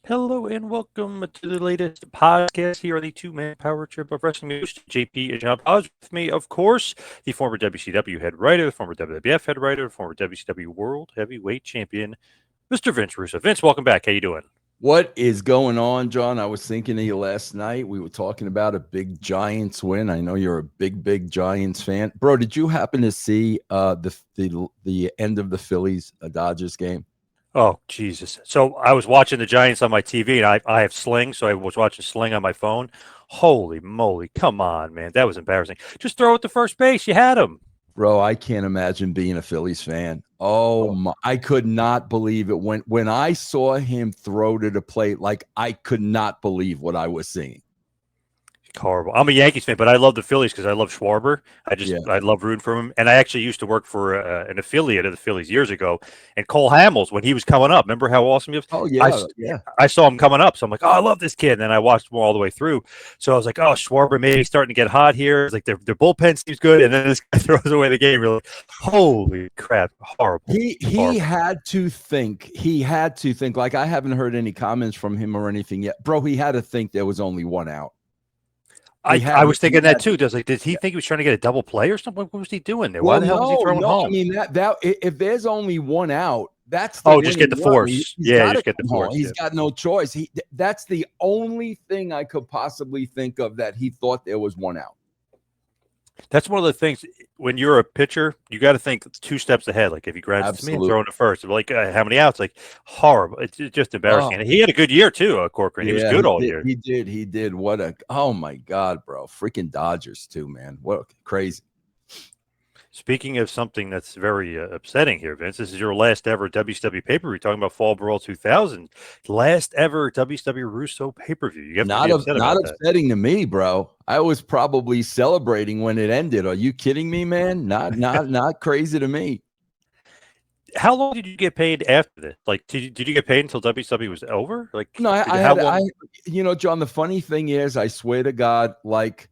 Hello and welcome to the latest podcast here on the two-man power trip of wrestling. Host JP and John Poz. With me, of course, the former WCW head writer, the former WWF head writer, the former WCW World Heavyweight Champion, Mr. Vince Russo. Vince, welcome back. How you doing? What is going on, John? I was thinking of you last night. We were talking about a big Giants win. I know you're a big Giants fan, bro. Did you happen to see the end of the Phillies Dodgers game? Oh, Jesus. So I was watching the Giants on my TV, and I have Sling, so I was watching Sling on my phone. Holy moly. Come on, man. That was embarrassing. Just throw it to first base. You had him. Bro, I can't imagine being a Phillies fan. Oh my, I could not believe it. When I saw him throw to the plate, like I could not believe what I was seeing. Horrible. I'm a Yankees fan, but I love the Phillies because I love Schwarber. I love rooting for him. And I actually used to work for an affiliate of the Phillies years ago. And Cole Hamels, when he was coming up, remember how awesome he was? Oh, yeah. I saw him coming up. So I'm like, oh, I love this kid. And then I watched him all the way through. So I was like, oh, Schwarber maybe starting to get hot here. It's like their bullpen seems good. And then this guy throws away the game. You're like, holy crap. Horrible. He had to think. He had to think. Like, I haven't heard any comments from him or anything yet. Bro, he had to think there was only one out. I was thinking that too. Did he think he was trying to get a double play or something? What was he doing there? Why the hell was he throwing home? I mean, that if there's only one out, that's just get the force. Just get the force. He's got no choice. That's the only thing I could possibly think of that he thought there was one out. That's one of the things when you're a pitcher, you got to think 2 steps ahead. Like if he grabs to me and throwing to first, like how many outs? Like horrible. It's just embarrassing. And he had a good year too, Corcoran. He was good all year. He did. Oh my God, bro! Freaking Dodgers too, man. What crazy. Speaking of something that's very upsetting here, Vince, this is your last ever WCW pay-per-view. We're talking about Fall Brawl 2000, last ever WCW Russo pay-per-view. You have not upsetting to me, bro. I was probably celebrating when it ended. Are you kidding me, man? Not crazy to me. How long did you get paid after this? Like, did you get paid until WCW was over? Like, no, John. The funny thing is, I swear to God, like.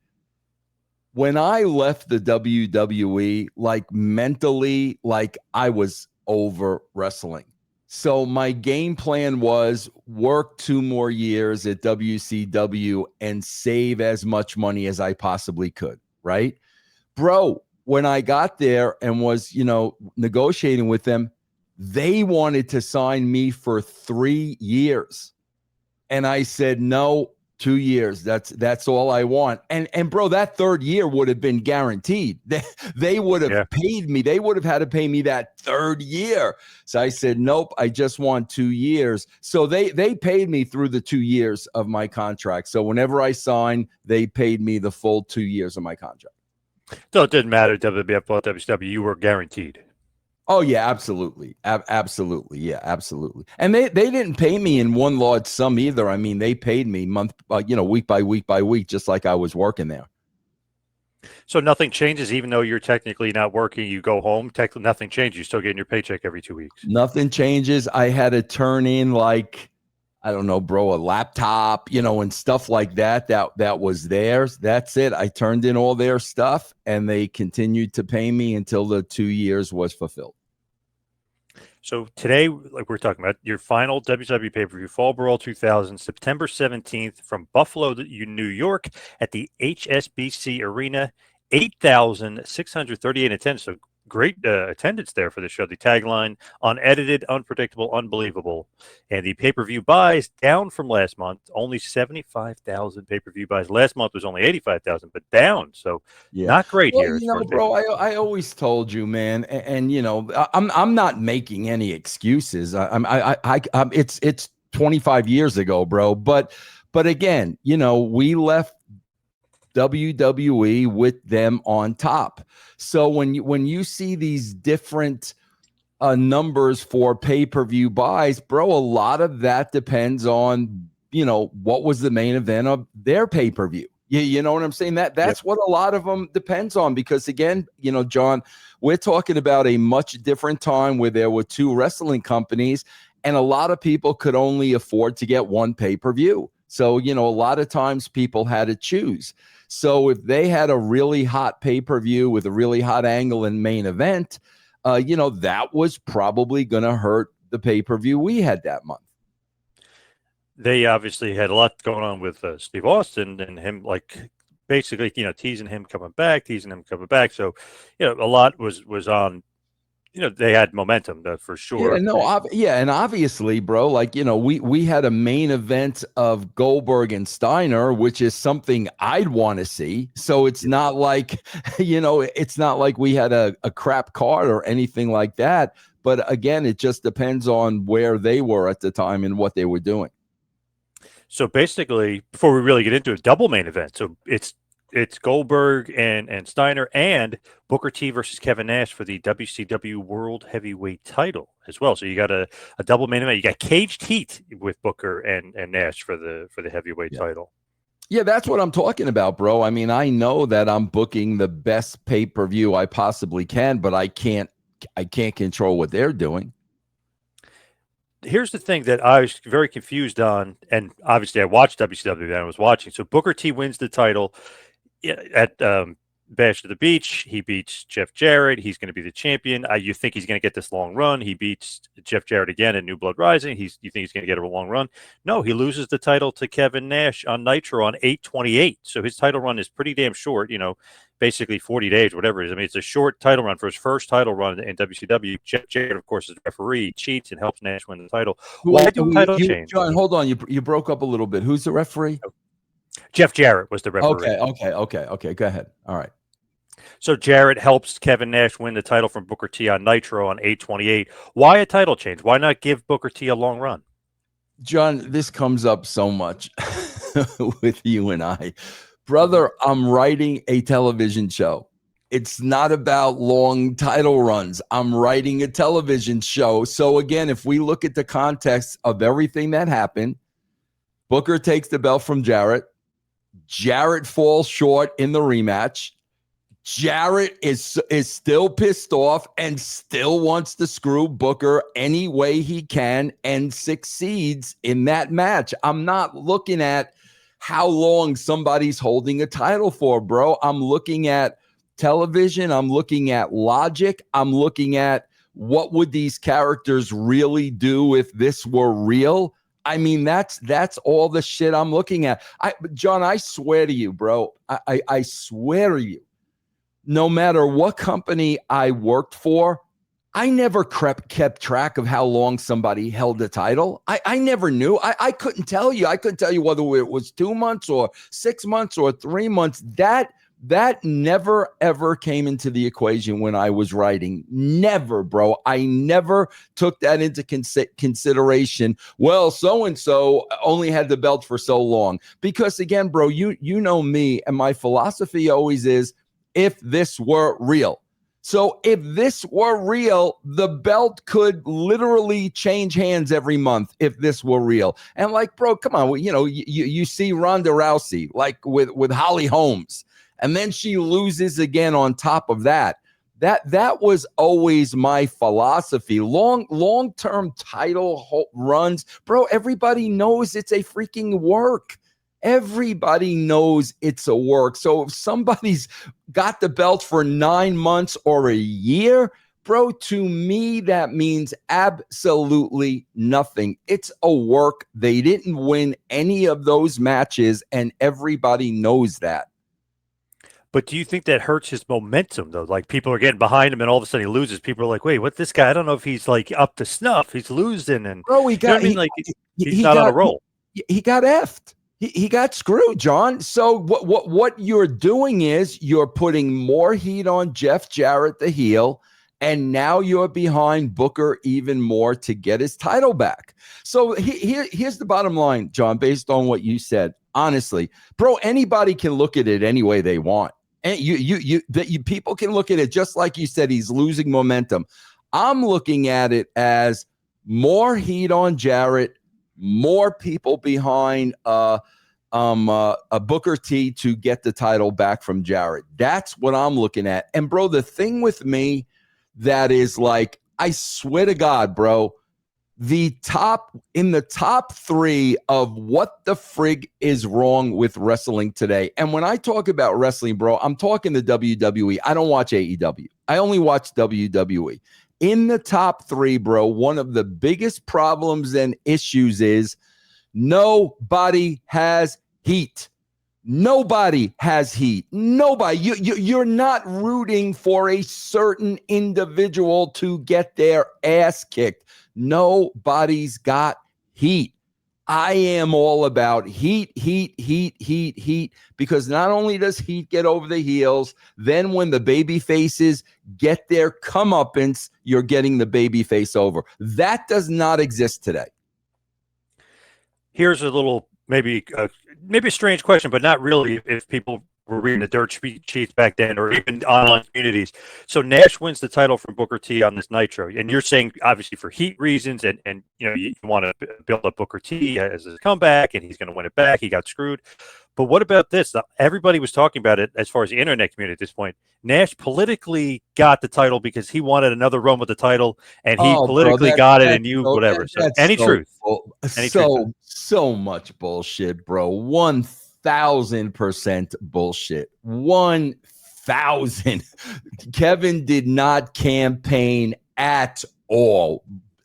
When I left the WWE, like mentally, like I was over wrestling. So my game plan was work 2 more years at WCW and save as much money as I possibly could, right? Bro, when I got there and was, negotiating with them, they wanted to sign me for 3 years. And I said, no. 2 years. That's all I want. And bro, that 3rd year would have been guaranteed. They would have paid me. They would have had to pay me that 3rd year. So I said, nope, I just want 2 years. So they paid me through the 2 years of my contract. So whenever I signed, they paid me the full 2 years of my contract. So it didn't matter WWF or WCW, you were guaranteed. Oh yeah, absolutely. Absolutely. Yeah, absolutely. And they didn't pay me in one large sum either. I mean, they paid me week by week, just like I was working there. So nothing changes, even though you're technically not working, you go home, technically nothing changes. You're still getting your paycheck every 2 weeks. Nothing changes. I had to turn in I don't know, bro, a laptop, and stuff like that was theirs. That's it. I turned in all their stuff and they continued to pay me until the 2 years was fulfilled. So today, like we're talking about, your final WCW pay-per-view, Fall Brawl 2000, September 17th from Buffalo, New York at the HSBC Arena, 8,638 attendance. So great attendance there for the show. The tagline, unedited, unpredictable, unbelievable. And the pay-per-view buys down from last month, only 75,000 pay-per-view buys. Last month was only 85,000, but down. So not great here. Bro, I always told you, man, and I'm not making any excuses. It's 25 years ago, bro. But again, we left WWE with them on top. So when you see these different numbers for pay-per-view buys, bro, a lot of that depends on, what was the main event of their pay-per-view. You know what I'm saying? That's what a lot of them depends on, because again, John, we're talking about a much different time where there were 2 wrestling companies and a lot of people could only afford to get one pay-per-view. So, a lot of times people had to choose. So if they had a really hot pay-per-view with a really hot angle and main event, that was probably going to hurt the pay-per-view we had that month. they obviously had a lot going on with Steve Austin and him, like basically, teasing him coming back, So, a lot was on. They had momentum, for sure. Yeah, no, and obviously, bro, like, we had a main event of Goldberg and Steiner, which is something I'd want to see. So it's not like, it's not like we had a crap card or anything like that. But again, it just depends on where they were at the time and what they were doing. So basically, before we really get into it, double main event. So it's Goldberg and Steiner and Booker T versus Kevin Nash for the WCW World Heavyweight title as well. So you got a double main event. You got caged heat with Booker and Nash for the heavyweight title. Yeah, that's what I'm talking about, bro. I mean, I know that I'm booking the best pay-per-view I possibly can, but I can't control what they're doing. Here's the thing that I was very confused on, and obviously I watched WCW then I was watching. So Booker T wins the title at Bash of the Beach. He beats Jeff Jarrett. He's going to be the champion. You think he's going to get this long run. He beats Jeff Jarrett again in New Blood Rising. You think he's going to get a long run. No, he loses the title to Kevin Nash on Nitro on 8/28. So his title run is pretty damn short, basically 40 days, whatever it is. I mean, it's a short title run for his first title run in WCW. Jeff Jarrett, of course, is the referee, cheats and helps Nash win the title. Why do title change? John, hold on. You broke up a little bit. Who's the referee? Jeff Jarrett was the referee. Okay. Go ahead. All right. So Jarrett helps Kevin Nash win the title from Booker T on Nitro on 8/28. Why a title change? Why not give Booker T a long run? John, this comes up so much with you and I. Brother, I'm writing a television show. It's not about long title runs. I'm writing a television show. So again, if we look at the context of everything that happened, Booker takes the belt from Jarrett. Jarrett falls short in the rematch. Jarrett is still pissed off and still wants to screw Booker any way he can and succeeds in that match. I'm not looking at how long somebody's holding a title for, bro. I'm looking at television. I'm looking at logic. I'm looking at what would these characters really do if this were real. I mean, that's all the shit I'm looking at. John, I swear to you, bro, I swear to you, no matter what company I worked for, I never kept track of how long somebody held the title. I never knew. I couldn't tell you. I couldn't tell you whether it was 2 months or 6 months or 3 months. That never, ever came into the equation when I was writing. Never, bro. I never took that into consideration. Well, so-and-so only had the belt for so long. Because, again, bro, you know me, and my philosophy always is, if this were real. So if this were real, the belt could literally change hands every month if this were real. And like, bro, come on, you see Ronda Rousey, like with Holly Holmes, and then she loses again on top of that. That was always my philosophy. Long-term title runs, bro, everybody knows it's a freaking work. Everybody knows it's a work. So if somebody's got the belt for 9 months or a year, bro, to me, that means absolutely nothing. It's a work. They didn't win any of those matches, and everybody knows that. But do you think that hurts his momentum, though? Like, people are getting behind him, and all of a sudden he loses. People are like, wait, what, this guy? I don't know if he's, like, up to snuff. He's losing. And, bro, he's not on a roll. He got effed. He got screwed, John. So what you're doing is you're putting more heat on Jeff Jarrett, the heel, and now you're behind Booker even more to get his title back. So here's the bottom line, John, based on what you said. Honestly, bro, anybody can look at it any way they want. And people can look at it just like you said, he's losing momentum. I'm looking at it as more heat on Jarrett, more people behind a Booker T to get the title back from Jarrett. That's what I'm looking at. And bro, the thing with me that is like, I swear to God, bro, in the top 3 of what the frig is wrong with wrestling today. And when I talk about wrestling, bro, I'm talking the WWE. I don't watch AEW. I only watch WWE. In the top 3, bro, one of the biggest problems and issues is Nobody has heat. Nobody has heat. Nobody. You're not rooting for a certain individual to get their ass kicked. Nobody's got heat. I am all about heat, because not only does heat get over the heels, then when the baby faces get their comeuppance, you're getting the baby face over. That does not exist today. Here's a little, maybe a strange question, but not really if people were reading the dirt sheets back then or even online communities. So Nash wins the title from Booker T on this Nitro. And you're saying, obviously, for heat reasons, and you want to build up Booker T as a comeback, and he's going to win it back. He got screwed. But what about this? Everybody was talking about it as far as the internet community at this point. Nash politically got the title because he wanted another run with the title, and he politically got it, and whatever. So any truth? So much bullshit, bro. 1,000% bullshit. 1,000. Kevin did not campaign at all.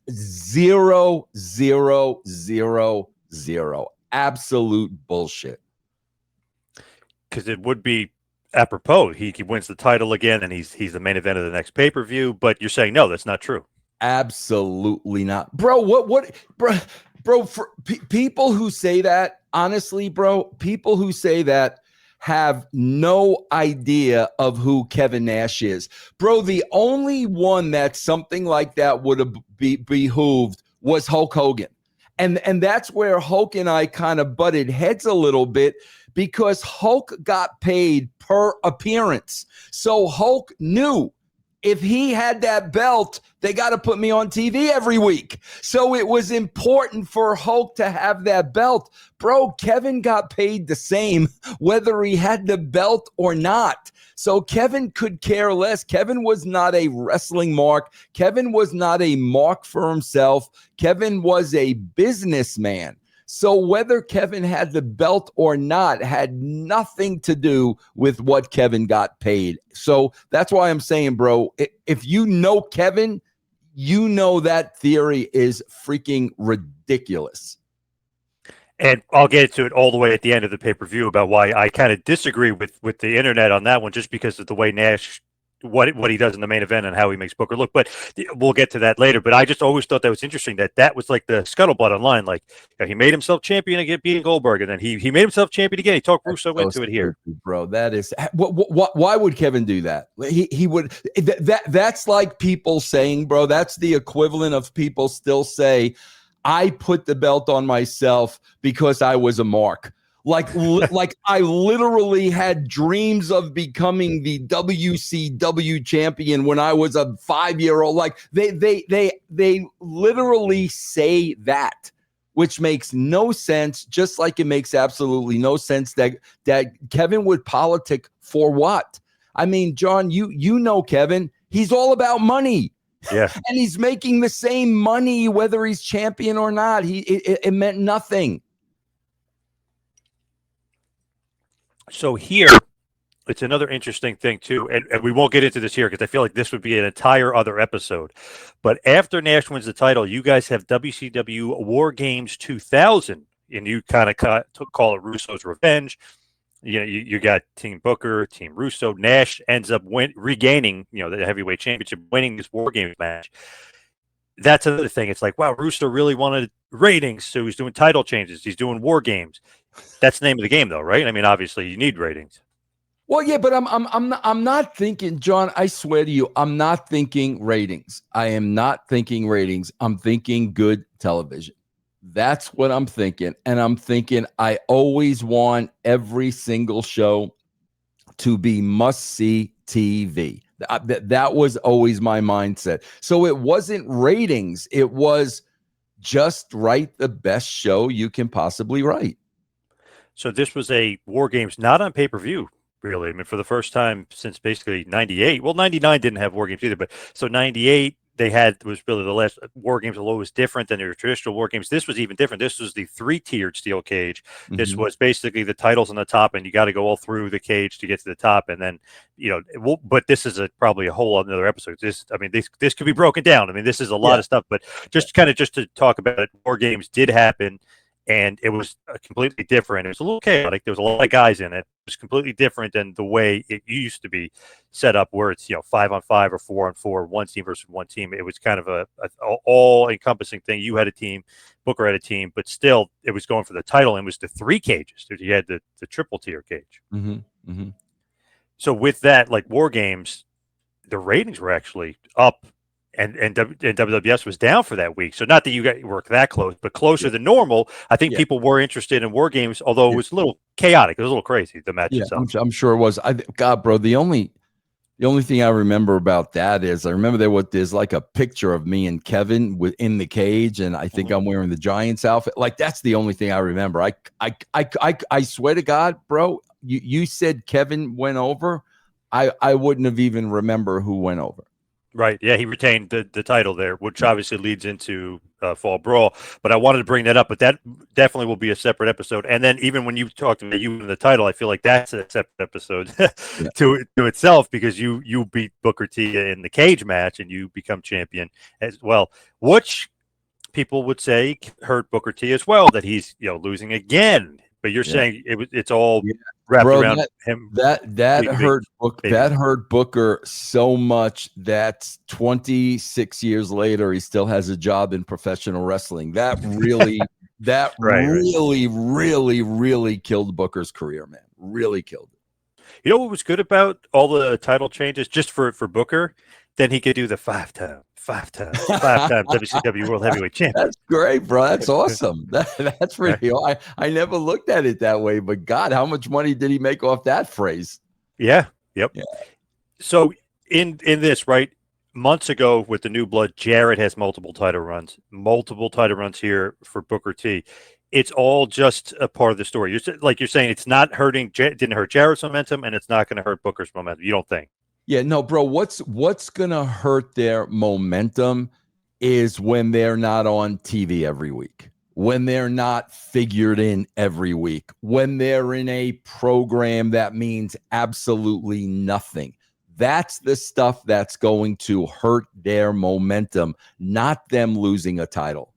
0, 0, 0, 0. Absolute bullshit. Because it would be apropos. He wins the title again, and he's the main event of the next pay-per-view. But you're saying no, that's not true. Absolutely not, bro. Bro? For people who say that, honestly, bro, people who say that have no idea of who Kevin Nash is, bro. The only one that something like that would have behooved was Hulk Hogan, and that's where Hulk and I kind of butted heads a little bit. Because Hulk got paid per appearance. So Hulk knew if he had that belt, they got to put me on TV every week. So it was important for Hulk to have that belt. Bro, Kevin got paid the same whether he had the belt or not. So Kevin could care less. Kevin was not a wrestling mark. Kevin was not a mark for himself. Kevin was a businessman. So whether Kevin had the belt or not had nothing to do with what Kevin got paid. So that's why I'm saying, bro, if you know Kevin, you know that theory is freaking ridiculous. And I'll get to it all the way at the end of the pay-per-view about why I kind of disagree with the internet on that one, just because of the way Nash, what he does in the main event and how he makes Booker look. But we'll get to that later. But I just always thought that was interesting that was like the scuttlebutt online. Like, he made himself champion again, beating Goldberg, and then he made himself champion again. He talked Russo into it here, bro. That is why would Kevin do that? He would. That's like people saying, bro. That's the equivalent of people still say, I put the belt on myself because I was a mark. Like I literally had dreams of becoming the WCW champion when I was a 5-year-old. Like they literally say that, which makes no sense. Just like it makes absolutely no sense that Kevin would politic for what? I mean, John, you know Kevin. He's all about money. Yeah, and he's making the same money whether he's champion or not. It meant nothing. So here, it's another interesting thing, too, and we won't get into this here because I feel like this would be an entire other episode. But after Nash wins the title, you guys have WCW War Games 2000, and you kind of call it Russo's Revenge. You got Team Booker, Team Russo. Nash ends up regaining, the heavyweight championship, winning this War Games match. That's another thing. It's like, wow, Russo really wanted ratings, so he's doing title changes. He's doing War Games. That's the name of the game, though, right? I mean, obviously, you need ratings. Well, yeah, but I'm not thinking, John. I swear to you, I'm not thinking ratings. I am not thinking ratings. I'm thinking good television. That's what I'm thinking, and I'm thinking I always want every single show to be must-see TV. That was always my mindset. So it wasn't ratings. It was just write the best show you can possibly write. So this was a War Games not on pay-per-view, really. I mean, for the first time since basically 98. Well, 99 didn't have War Games either, but so 98 was really the last War Games, although it was different than their traditional War Games. This was even different. This was the 3-tiered steel cage. Mm-hmm. This was basically the titles on the top, and you got to go all through the cage to get to the top. And then, but this is probably a whole other episode. This could be broken down. I mean, this is a lot of stuff, but just to talk about it, War Games did happen. and it was completely different. It was a little chaotic. There was a lot of guys in it. It was completely different than the way it used to be set up, where it's 5-on-5 or 4-on-4, one team versus one team. It was kind of a all-encompassing thing. You had a team, Booker had a team, but still it was going for the title, and it was the 3 cages. You had the triple tier cage. So with that, like War Games, the ratings were actually up. And WWS was down for that week. So not that you were that close, but closer than normal. I think people were interested in War Games, although it was a little chaotic. It was a little crazy, the match itself. I'm sure it was. God, bro, the only thing I remember about that is I remember there's like a picture of me and Kevin in the cage, and I think I'm wearing the Giants outfit. Like, that's the only thing I remember. I swear to God, bro, you said Kevin went over. I wouldn't have even remember who went over. Right. Yeah, he retained the title there, which obviously leads into Fall Brawl. But I wanted to bring that up, but that definitely will be a separate episode. And then even when you talked about you and the title, I feel like that's a separate episode to itself, because you beat Booker T in the cage match and you become champion as well, which people would say hurt Booker T as well, that he's losing again. But you're saying it's all wrapped around him. That hurt Booker so much that 26 years later he still has a job in professional wrestling. That really really killed Booker's career, man. Really killed it. You know what was good about all the title changes just for Booker? Then he could do the five-time WCW World Heavyweight Champion. That's great, bro. That's awesome. That's really. I never looked at it that way, but God, how much money did he make off that phrase? Yeah. Yep. Yeah. So in this, right, months ago with the new blood, Jarrett has multiple title runs here for Booker T. It's all just a part of the story. You're saying it's not didn't hurt Jarrett's momentum, and it's not going to hurt Booker's momentum. You don't think? Yeah, no, bro, what's going to hurt their momentum is when they're not on TV every week, when they're not figured in every week, when they're in a program that means absolutely nothing. That's the stuff that's going to hurt their momentum, not them losing a title.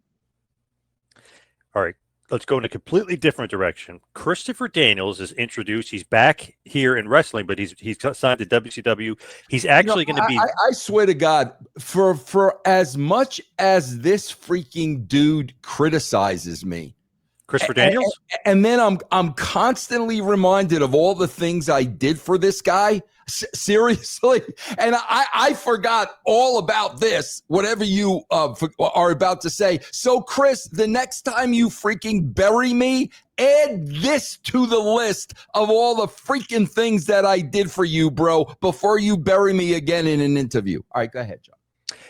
All right. Let's go in a completely different direction. Christopher Daniels is introduced. He's back here in wrestling, but he's signed to WCW. He's actually going to be. I swear to God, for as much as this freaking dude criticizes me, Christopher Daniels, and then I'm constantly reminded of all the things I did for this guy. Seriously, and I forgot all about this, whatever you are about to say. So, Chris, the next time you freaking bury me, add this to the list of all the freaking things that I did for you, bro, before you bury me again in an interview. All right, go ahead, John.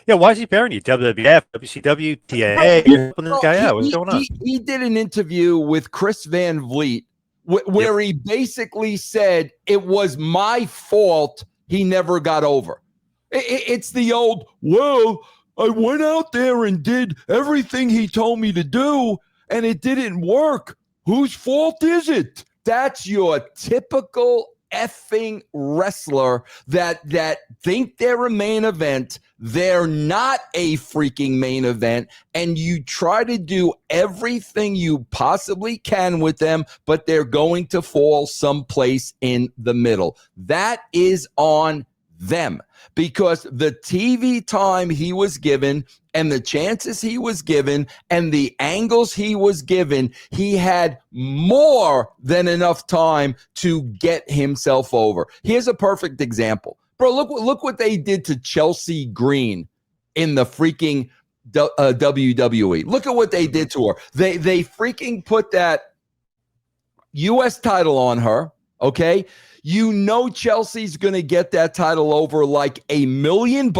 Yeah, why is he burying you? WWF, WCW, TNA, helping this guy out. What's going on? He did an interview with Chris Van Vliet where he basically said it was my fault he never got over. It's the old, well, I went out there and did everything he told me to do, and it didn't work. Whose fault is it? That's your typical effing wrestler that think they're a main event. They're not a freaking main event, and you try to do everything you possibly can with them, but they're going to fall someplace in the middle. That is on them, because the TV time he was given and the chances he was given and the angles he was given, he had more than enough time to get himself over. Here's a perfect example. Bro, look what they did to Chelsea Green in the freaking WWE. Look at what they did to her. They freaking put that U.S. title on her, okay? You know Chelsea's going to get that title over like $1 million,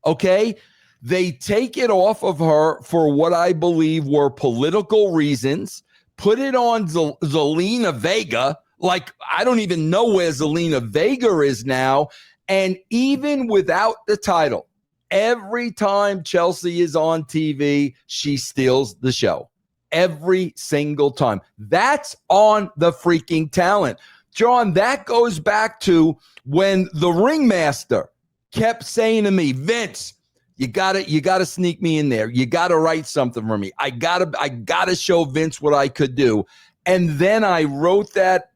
okay? They take it off of her for what I believe were political reasons, put it on Zelina Vega. Like, I don't even know where Zelina Vega is now. And even without the title, every time Chelsea is on TV, she steals the show. Every single time. That's on the freaking talent. John, that goes back to when the ringmaster kept saying to me, Vince, You gotta sneak me in there. You gotta write something for me. I gotta show Vince what I could do. And then I wrote that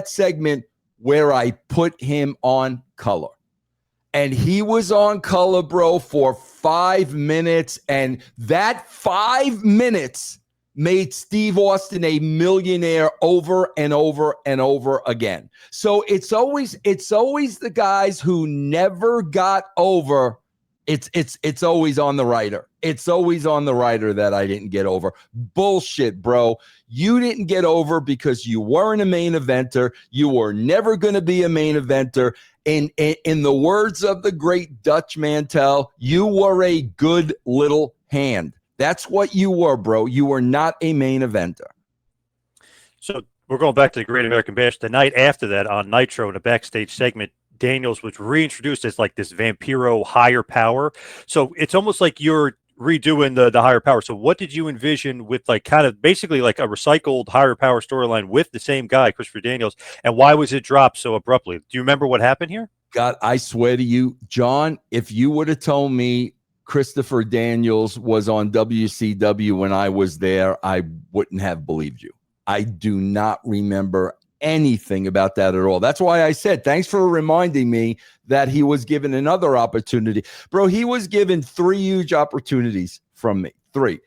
segment where I put him on color. And he was on color, bro, for 5 minutes. And that 5 minutes made Steve Austin a millionaire over and over and over again. So it's always the guys who never got over. It's always on the writer. It's always on the writer that I didn't get over. Bullshit, bro. You didn't get over because you weren't a main eventer. You were never going to be a main eventer. In the words of the great Dutch Mantel, you were a good little hand. That's what you were, bro. You were not a main eventer. So we're going back to the Great American Bash. The night after that on Nitro in a backstage segment, Daniels was reintroduced as like this Vampiro higher power. So it's almost like you're redoing the higher power. So what did you envision with like kind of basically like a recycled higher power storyline with the same guy, Christopher Daniels, and why was it dropped so abruptly? Do you remember what happened here? God, I swear to you, John, if you would have told me Christopher Daniels was on WCW when I was there, I wouldn't have believed you. I do not remember anything about that at all. That's why I said, thanks for reminding me that he was given another opportunity. Bro, he was given 3 huge opportunities from me. 3.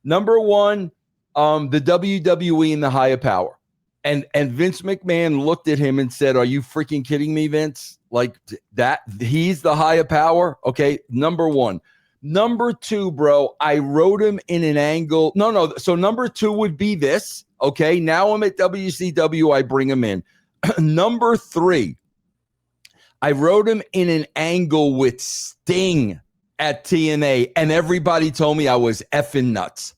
Number 1, the WWE and the higher power. And Vince McMahon looked at him and said, are you freaking kidding me, Vince? Like that, he's the higher power? Okay, number 1. Number 2, bro, I wrote him in an angle. No. So number 2 would be this. Okay, now I'm at WCW. I bring him in. Number 3, I wrote him in an angle with Sting at TNA, and everybody told me I was effing nuts.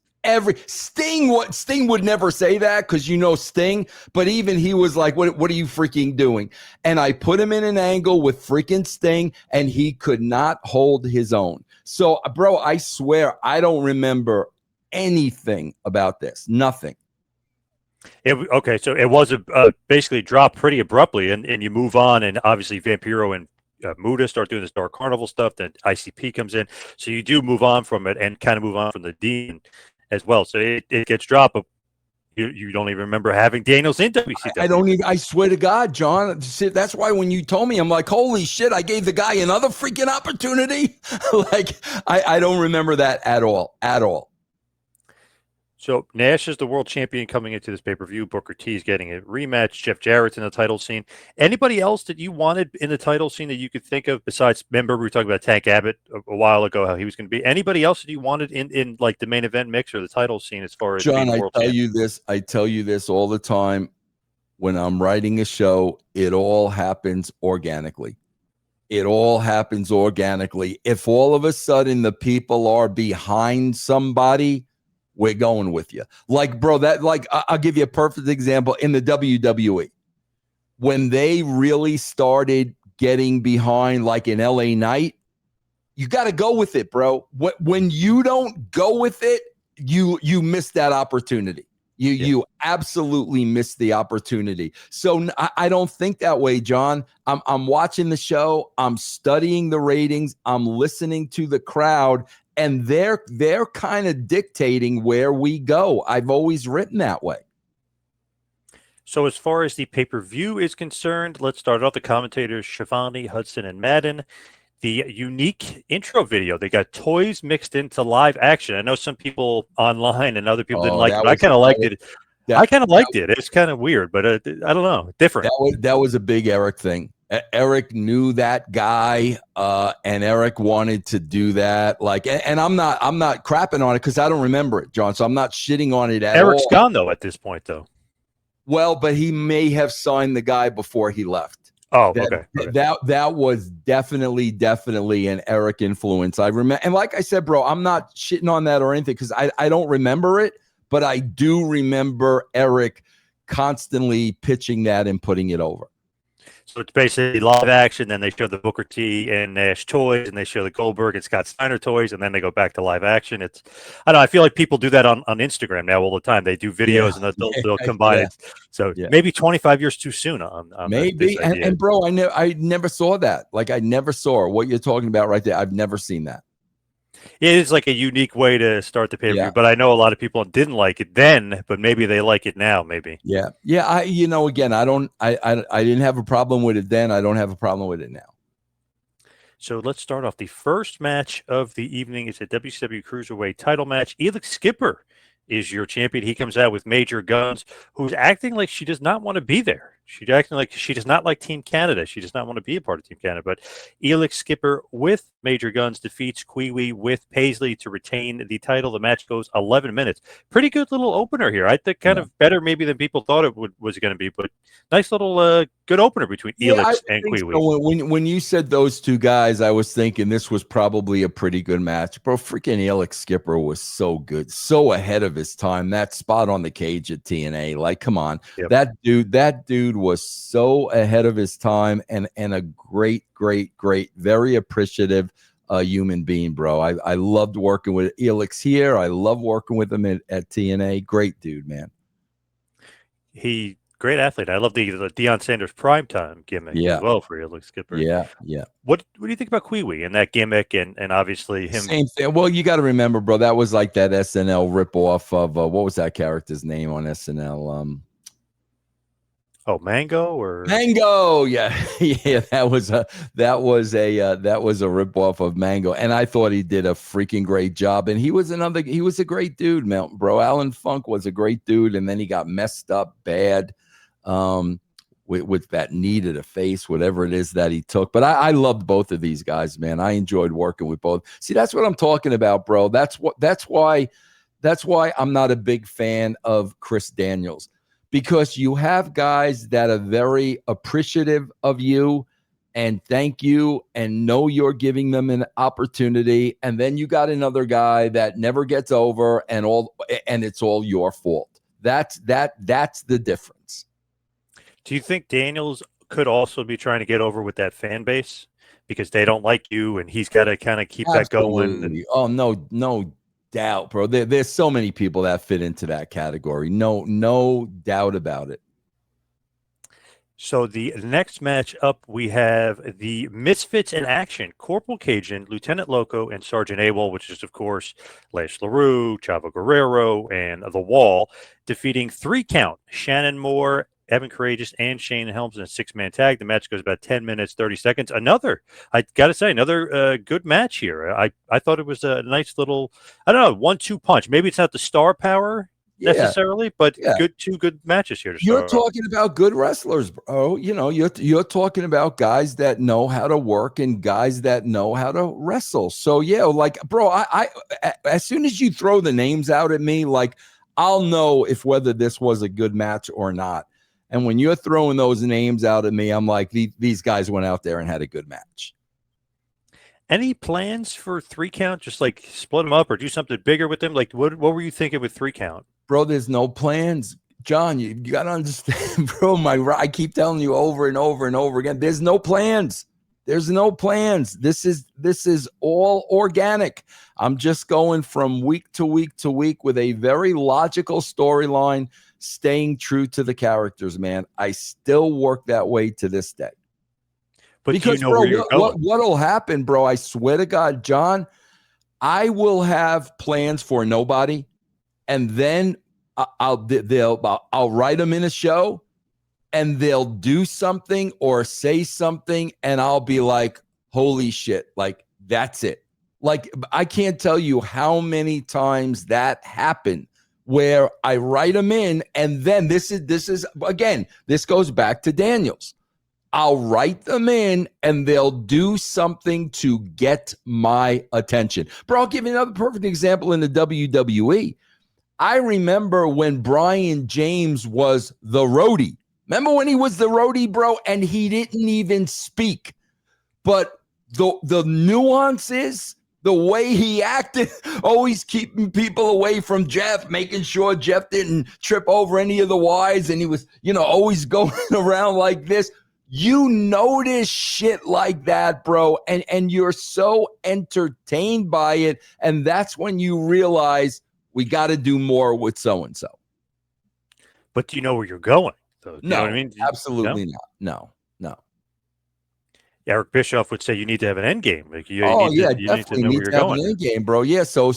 Sting would never say that because you know Sting, but even he was like, what are you freaking doing? And I put him in an angle with freaking Sting, and he could not hold his own. So, bro, I swear I don't remember anything about this. Nothing. Okay, so it was basically dropped pretty abruptly, and you move on, and obviously Vampiro and Muta start doing this Dark Carnival stuff. Then ICP comes in, so you do move on from it and kind of move on from the Dean as well. So it gets dropped, but you don't even remember having Daniels in WCW. I don't even. I swear to God, John. That's why when you told me, I'm like, holy shit! I gave the guy another freaking opportunity. Like I don't remember that at all. At all. So Nash is the world champion coming into this pay-per-view. Booker T is getting a rematch. Jeff Jarrett's in the title scene. Anybody else that you wanted in the title scene that you could think of besides, remember we were talking about Tank Abbott a while ago, how he was going to be. Anybody else that you wanted in like the main event mix or the title scene as far as John, I tell you this all the time. When I'm writing a show, it all happens organically. It all happens organically. If all of a sudden the people are behind somebody, we're going with you. Like, bro, I'll give you a perfect example in the WWE. When they really started getting behind, like in LA Knight, you got to go with it, bro. When you don't go with it, you miss that opportunity. You absolutely miss the opportunity. So I don't think that way, John. I'm watching the show. I'm studying the ratings. I'm listening to the crowd. And they're kind of dictating where we go. I've always written that way. So as far as the pay-per-view is concerned, let's start off the commentators, Schiavone, Hudson, and Madden. The unique intro video, they got toys mixed into live action. I know some people online and other people didn't like it, but I kind of liked it. I kind of liked it. It's kind of weird, but I don't know. Different. That was a big Eric thing. Eric knew that guy, and Eric wanted to do that. Like, and I'm not crapping on it because I don't remember it, John. So I'm not shitting on it at all. Eric's gone though at this point, though. Well, but he may have signed the guy before he left. Oh, okay. That was definitely an Eric influence. I remember, and like I said, bro, I'm not shitting on that or anything because I don't remember it, but I do remember Eric constantly pitching that and putting it over. So it's basically live action. Then they show the Booker T and Nash toys, and they show the Goldberg and Scott Steiner toys, and then they go back to live action. I don't know. I feel like people do that on Instagram now all the time. They do videos and they'll combine it. So maybe 25 years too soon on maybe. this idea. And bro, I never saw that. Like I never saw what you're talking about right there. I've never seen that. It is like a unique way to start the pay-per-view, but I know a lot of people didn't like it then, but maybe they like it now. Maybe. Yeah. Again, I didn't have a problem with it then. I don't have a problem with it now. So let's start off. The first match of the evening is a WCW Cruiserweight title match. 𝐒𝐔𝐄𝐒 is your champion. He comes out with Major Guns, who's acting like she does not want to be there. She's acting like she does not like Team Canada. She does not want to be a part of Team Canada. But 𝐒𝐔𝐄𝐒 with Major Guns defeats 𝐶𝐈𝐒 with Paisley to retain the title. The match goes 11 minutes. Pretty good little opener here. I think kind of better maybe than people thought it was going to be. But nice little good opener between 𝐒𝐒 and 𝐶𝐈𝐒. So. When you said those two guys, I was thinking this was probably a pretty good match. Bro, freaking 𝐒𝐿𝐿𝐝 was so good. So ahead of his time. That spot on the cage at TNA. Like, come on. Yep. That dude was so ahead of his time and a great, very appreciative human being, bro. I loved working with 𝐿𝐿𝐝 here. I love working with him at TNA. Great dude, man. Great athlete. I love the Deion Sanders primetime gimmick as well for 𝐿𝐿𝐝. Yeah. What do you think about 𝐶𝐈𝐒 and that gimmick and obviously him? Same thing. Well, you got to remember, bro, that was like that SNL ripoff of what was that character's name on SNL? Mango. Yeah, that was a ripoff of Mango, and I thought he did a freaking great job. And he was a great dude, man, bro. Alan Funk was a great dude, and then he got messed up bad with that knee to the face, whatever it is that he took. But I loved both of these guys, man. I enjoyed working with both. See, that's what I'm talking about, bro. That's why I'm not a big fan of Chris Daniels. Because you have guys that are very appreciative of you and thank you and know you're giving them an opportunity. And then you got another guy that never gets over and it's all your fault. That's the difference. Do you think Daniels could also be trying to get over with that fan base because they don't like you and he's got to kind of keep that going? Oh, no doubt, bro. There's so many people that fit into that category. No doubt about it. So the next match up, we have the Misfits in action: Corporal Cajun, Lieutenant Loco, and Sergeant AWOL, which is of course Lash LaRue, Chavo Guerrero, and The Wall, defeating 3 Count Shannon Moore, Evan Courageous, and Shane Helms in a 6-man tag. The match goes about 10 minutes, 30 seconds. Another good match here. I thought it was a nice little, I don't know, 1-2 punch. Maybe it's not the star power necessarily, but two good matches here. You're talking about good wrestlers, bro. You know, you're talking about guys that know how to work and guys that know how to wrestle. So yeah, like, bro, I as soon as you throw the names out at me, like, I'll know if whether this was a good match or not. And when you're throwing those names out at me, I'm like, these guys went out there and had a good match. Any plans for 3 Count? Just like split them up or do something bigger with them? Like, what were you thinking with 3 Count? Bro, there's no plans. John, you got to understand, bro. I keep telling you over and over and over again, there's no plans. There's no plans. This is all organic. I'm just going from week to week to week with a very logical storyline, staying true to the characters, man. I still work that way to this day. But because, you know, bro, what'll happen, bro, I swear to God, John, I will have plans for nobody, and then I'll write them in a show, and they'll do something or say something, and I'll be like, holy shit, like, that's it. Like, I can't tell you how many times that happened where I write them in, and then this is again, this goes back to Daniels. I'll write them in, and they'll do something to get my attention. Bro, I'll give you another perfect example in the WWE. I remember when Brian James was the roadie. Remember when he was the roadie, bro, and he didn't even speak. But the nuances, the way he acted, always keeping people away from Jeff, making sure Jeff didn't trip over any of the Ys, and he was, always going around like this. You notice shit like that, bro, and you're so entertained by it, and that's when you realize we got to do more with so and so. But do you know where you're going? So, you know what I mean? Absolutely not. No. Eric Bischoff would say you need to have an end game. Like you need to know where you're have going. An end game, bro. Yeah. So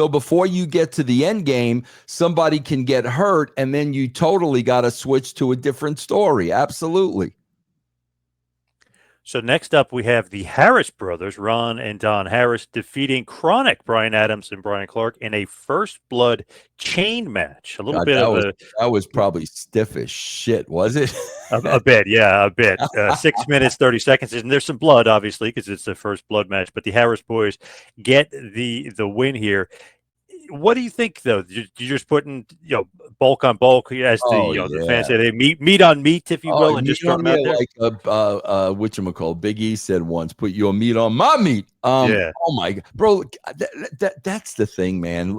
before you get to the end game, somebody can get hurt, and then you totally got to switch to a different story. Absolutely. So next up, we have the Harris brothers, Ron and Don Harris, defeating Chronic, Brian Adams and Brian Clark, in a first blood chain match. A little bit that was probably stiff as shit, was it? a bit, yeah, a bit. 6 minutes, 30 seconds. And there's some blood, obviously, because it's the first blood match. But the Harris boys get the win here. What do you think, though? You're just putting, bulk on bulk, as the fans say, they meat on meat, if you will, and just throw them out there. Like 𝐷𝐿𝐒 Big E said once, put your meat on my meat. Yeah. Oh my God, bro, that's the thing, man.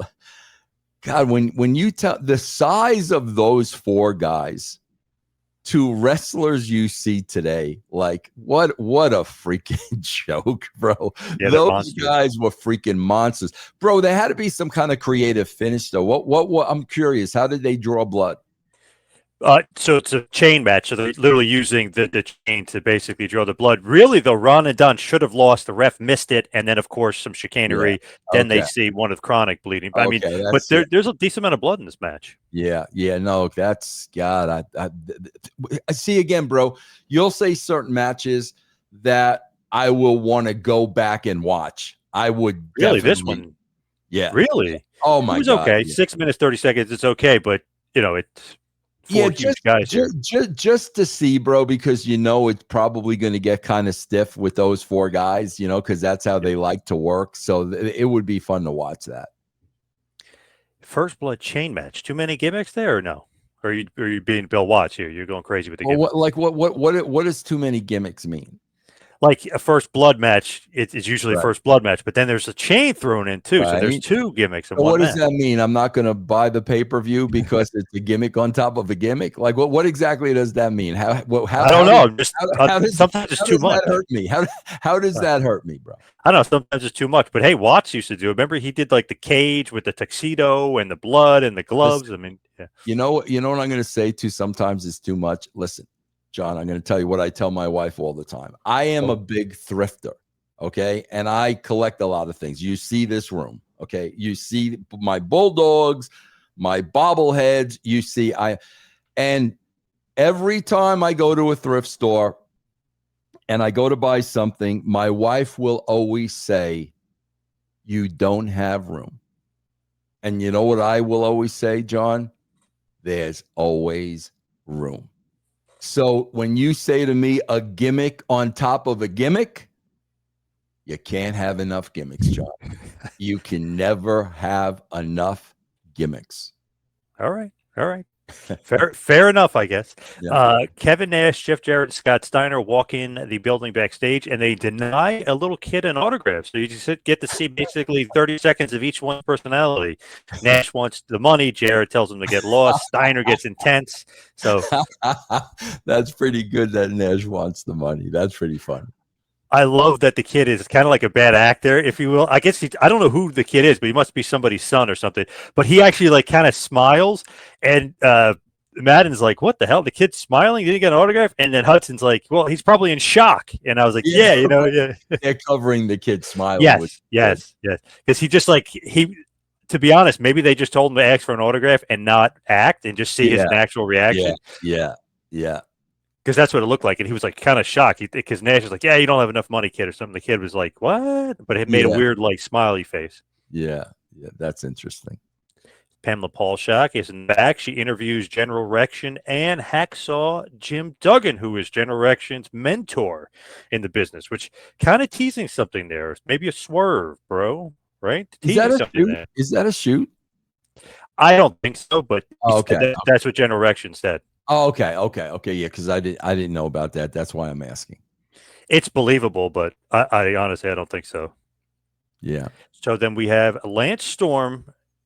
God, when you tell the size of those four guys to wrestlers you see today, like what a freaking joke, bro. Yeah, those guys were freaking monsters, bro. There had to be some kind of creative finish, though. What I'm curious, how did they draw blood? So it's a chain match. So they're literally using the chain to basically draw the blood. Really, though, Ron and Don should have lost. The ref missed it, and then, of course, some chicanery. Yeah. Then they see one of Chronic bleeding. But, I mean, but there's a decent amount of blood in this match. Yeah, no, that's God. I see again, bro. You'll say certain matches that I will want to go back and watch. I would really this one. Yeah, really. Oh my God. It was okay. Yeah. 6 minutes 30 seconds. It's okay, but it's. Just to see, bro, because it's probably going to get kind of stiff with those four guys, because that's how they like to work. So it would be fun to watch that. First blood chain match. Too many gimmicks there, or no? Or are you being Bill Watts here? You're going crazy with the gimmicks. What does too many gimmicks mean? Like a first blood match, it's usually a first blood match, but then there's a chain thrown in too. Right. So there's two gimmicks in one What match. Does that mean? I'm not going to buy the pay-per-view because it's a gimmick on top of a gimmick? Like what exactly does that mean? How I don't know. Sometimes it's too much. That hurt me? How does that hurt me, bro? I don't know. Sometimes it's too much. But hey, Watts used to do. Remember, he did like the cage with the tuxedo and the blood and the gloves. I mean, yeah. You know what I'm going to say too? Sometimes it's too much. Listen, John, I'm going to tell you what I tell my wife all the time. I am a big thrifter, okay? And I collect a lot of things. You see this room, okay? You see my bulldogs, my bobbleheads. You see and every time I go to a thrift store and I go to buy something, my wife will always say, "You don't have room." And you know what I will always say, John? There's always room. So when you say to me a gimmick on top of a gimmick, you can't have enough gimmicks, John. You can never have enough gimmicks. All right. Fair enough, I guess. Yeah. Kevin Nash, Jeff Jarrett, and Scott Steiner walk in the building backstage, and they deny a little kid an autograph. So you just get to see basically 30 seconds of each one's personality. Nash wants the money. Jarrett tells him to get lost. Steiner gets intense. So that's pretty good that Nash wants the money. That's pretty fun. I love that the kid is kind of like a bad actor, if you will. I guess I don't know who the kid is, but he must be somebody's son or something. But he actually like kind of smiles, and Madden's like, "What the hell? The kid's smiling? Didn't get an autograph?" And then Hudson's like, "Well, he's probably in shock." And I was like, "Yeah, They're covering the kid smiling." Yes. Because he just to be honest, maybe they just told him to ask for an autograph and not act and just see his natural reaction. Yeah. Because that's what it looked like. And he was like kind of shocked because Nash was like, "Yeah, you don't have enough money, kid," or something. The kid was like, "What?" But it made a weird like smiley face. Yeah, that's interesting. Pamela Paulshock is in the back. She interviews General Rection and Hacksaw Jim Duggan, who is General Rection's mentor in the business, which kind of teasing something there. Maybe a swerve, bro. Right? Is that a shoot? There. Is that a shoot? I don't think so, but okay. That's what General Rection said. Oh, okay. Yeah, because I didn't know about that. That's why I'm asking. It's believable, but I honestly I don't think so. Yeah. So then we have Lance Storm,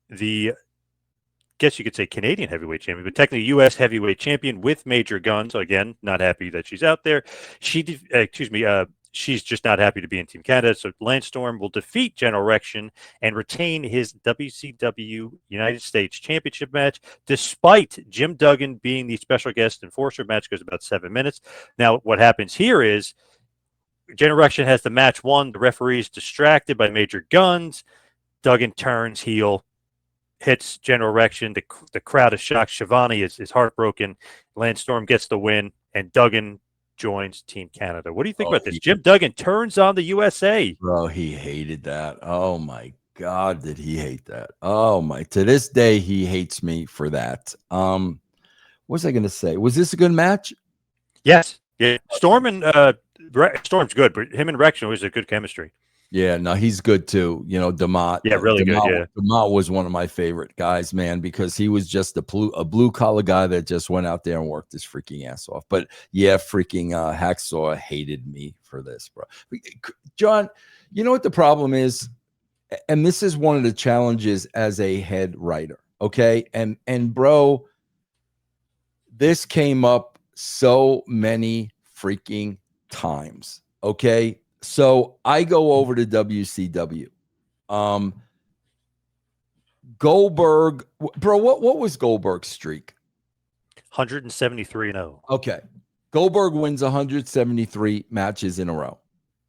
the guess you could say Canadian heavyweight champion, but technically U.S. heavyweight champion with Major Gunn. So again, not happy that she's out there. She's just not happy to be in Team Canada. So Lance Storm will defeat General Rection and retain his WCW United States Championship match, despite Jim Duggan being the special guest enforcer. Match goes about 7 minutes. Now, what happens here is General Rection has the match won. The referee is distracted by Major Guns. Duggan turns heel, hits General Rection. The crowd is shocked. Shivani is heartbroken. Lance Storm gets the win, and Duggan joins Team Canada. What do you think about this? Jim Duggan turns on the USA. Bro, he hated that. Oh my God, did he hate that? Oh my! To this day, he hates me for that. What was I going to say? Was this a good match? Yes. Yeah. Storm and Storm's good, but him and Rection was a good chemistry. Yeah, no, he's good too. You know, DeMott. Yeah, really good. Yeah, DeMott was one of my favorite guys, man, because he was just a blue collar guy that just went out there and worked his freaking ass off. But yeah, freaking Hacksaw hated me for this, bro. John, you know what the problem is, and this is one of the challenges as a head writer. Okay, and bro, this came up so many freaking times. Okay. So I go over to WCW. Goldberg, bro, what was Goldberg's streak? 173-0. Okay. Goldberg wins 173 matches in a row.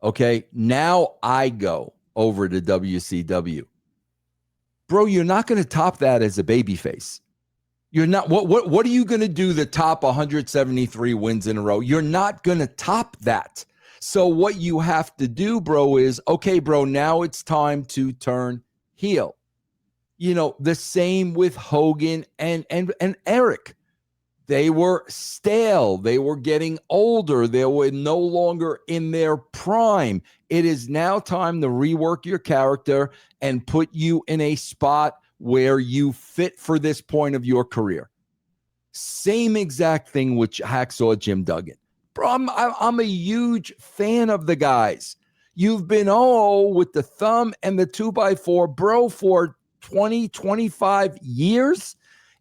Okay. Now I go over to WCW. Bro, you're not going to top that as a babyface. You're not. What are you going to do to top 173 wins in a row? You're not going to top that. So what you have to do, bro, is, okay, bro, now it's time to turn heel. You know, the same with Hogan and Eric. They were stale. They were getting older. They were no longer in their prime. It is now time to rework your character and put you in a spot where you fit for this point of your career. Same exact thing with Hacksaw Jim Duggan. Bro, I'm a huge fan of the guys. You've been with the thumb and the 2x4, bro, for 20, 25 years.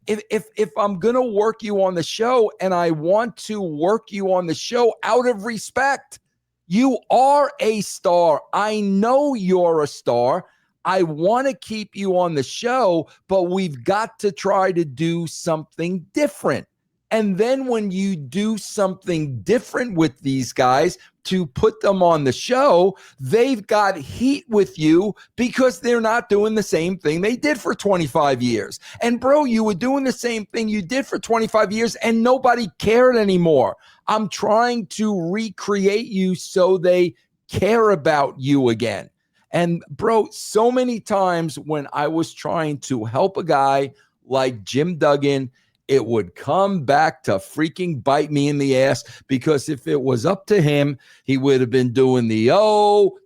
If I'm going to work you on the show, and I want to work you on the show out of respect, you are a star. I know you're a star. I want to keep you on the show, but we've got to try to do something different. And then when you do something different with these guys to put them on the show, they've got heat with you because they're not doing the same thing they did for 25 years. And bro, you were doing the same thing you did for 25 years and nobody cared anymore. I'm trying to recreate you so they care about you again. And bro, so many times when I was trying to help a guy like Jim Duggan, it would come back to freaking bite me in the ass, because if it was up to him, he would have been doing the,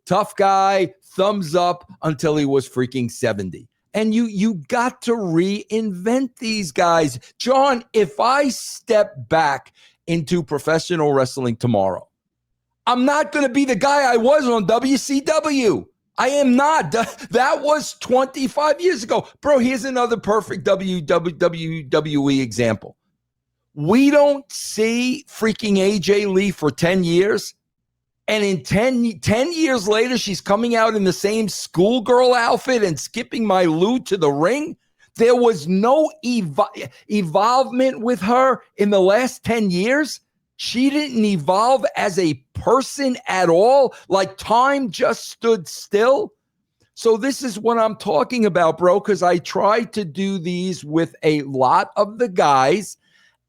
tough guy, thumbs up until he was freaking 70. And you got to reinvent these guys. John, if I step back into professional wrestling tomorrow, I'm not going to be the guy I was on WCW. I am not. That was 25 years ago. Bro, here's another perfect WWE example. We don't see freaking AJ Lee for 10 years. And in 10 years later, she's coming out in the same schoolgirl outfit and skipping my Lou to the ring. There was no evolvement with her in the last 10 years. She didn't evolve as a person at all. Like time just stood still. So this is what I'm talking about, bro, because I tried to do these with a lot of the guys,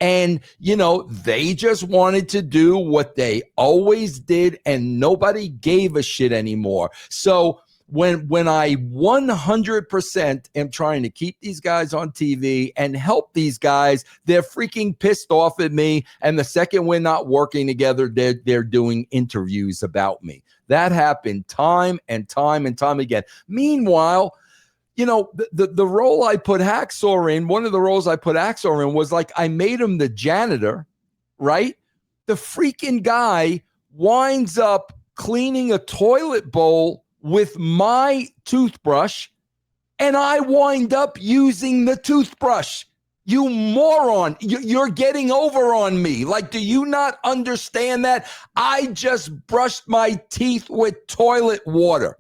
and, you know, they just wanted to do what they always did, and nobody gave a shit anymore. So when I 100% am trying to keep these guys on TV and help these guys, they're freaking pissed off at me. And the second we're not working together, they're doing interviews about me. That happened time and time and time again. Meanwhile, you know, the role I put Hacksaw in, one of the roles I put Hacksaw in was like I made him the janitor, right? The freaking guy winds up cleaning a toilet bowl with my toothbrush and I wind up using the toothbrush. You moron. You're getting over on me. Like, do you not understand that? I just brushed my teeth with toilet water.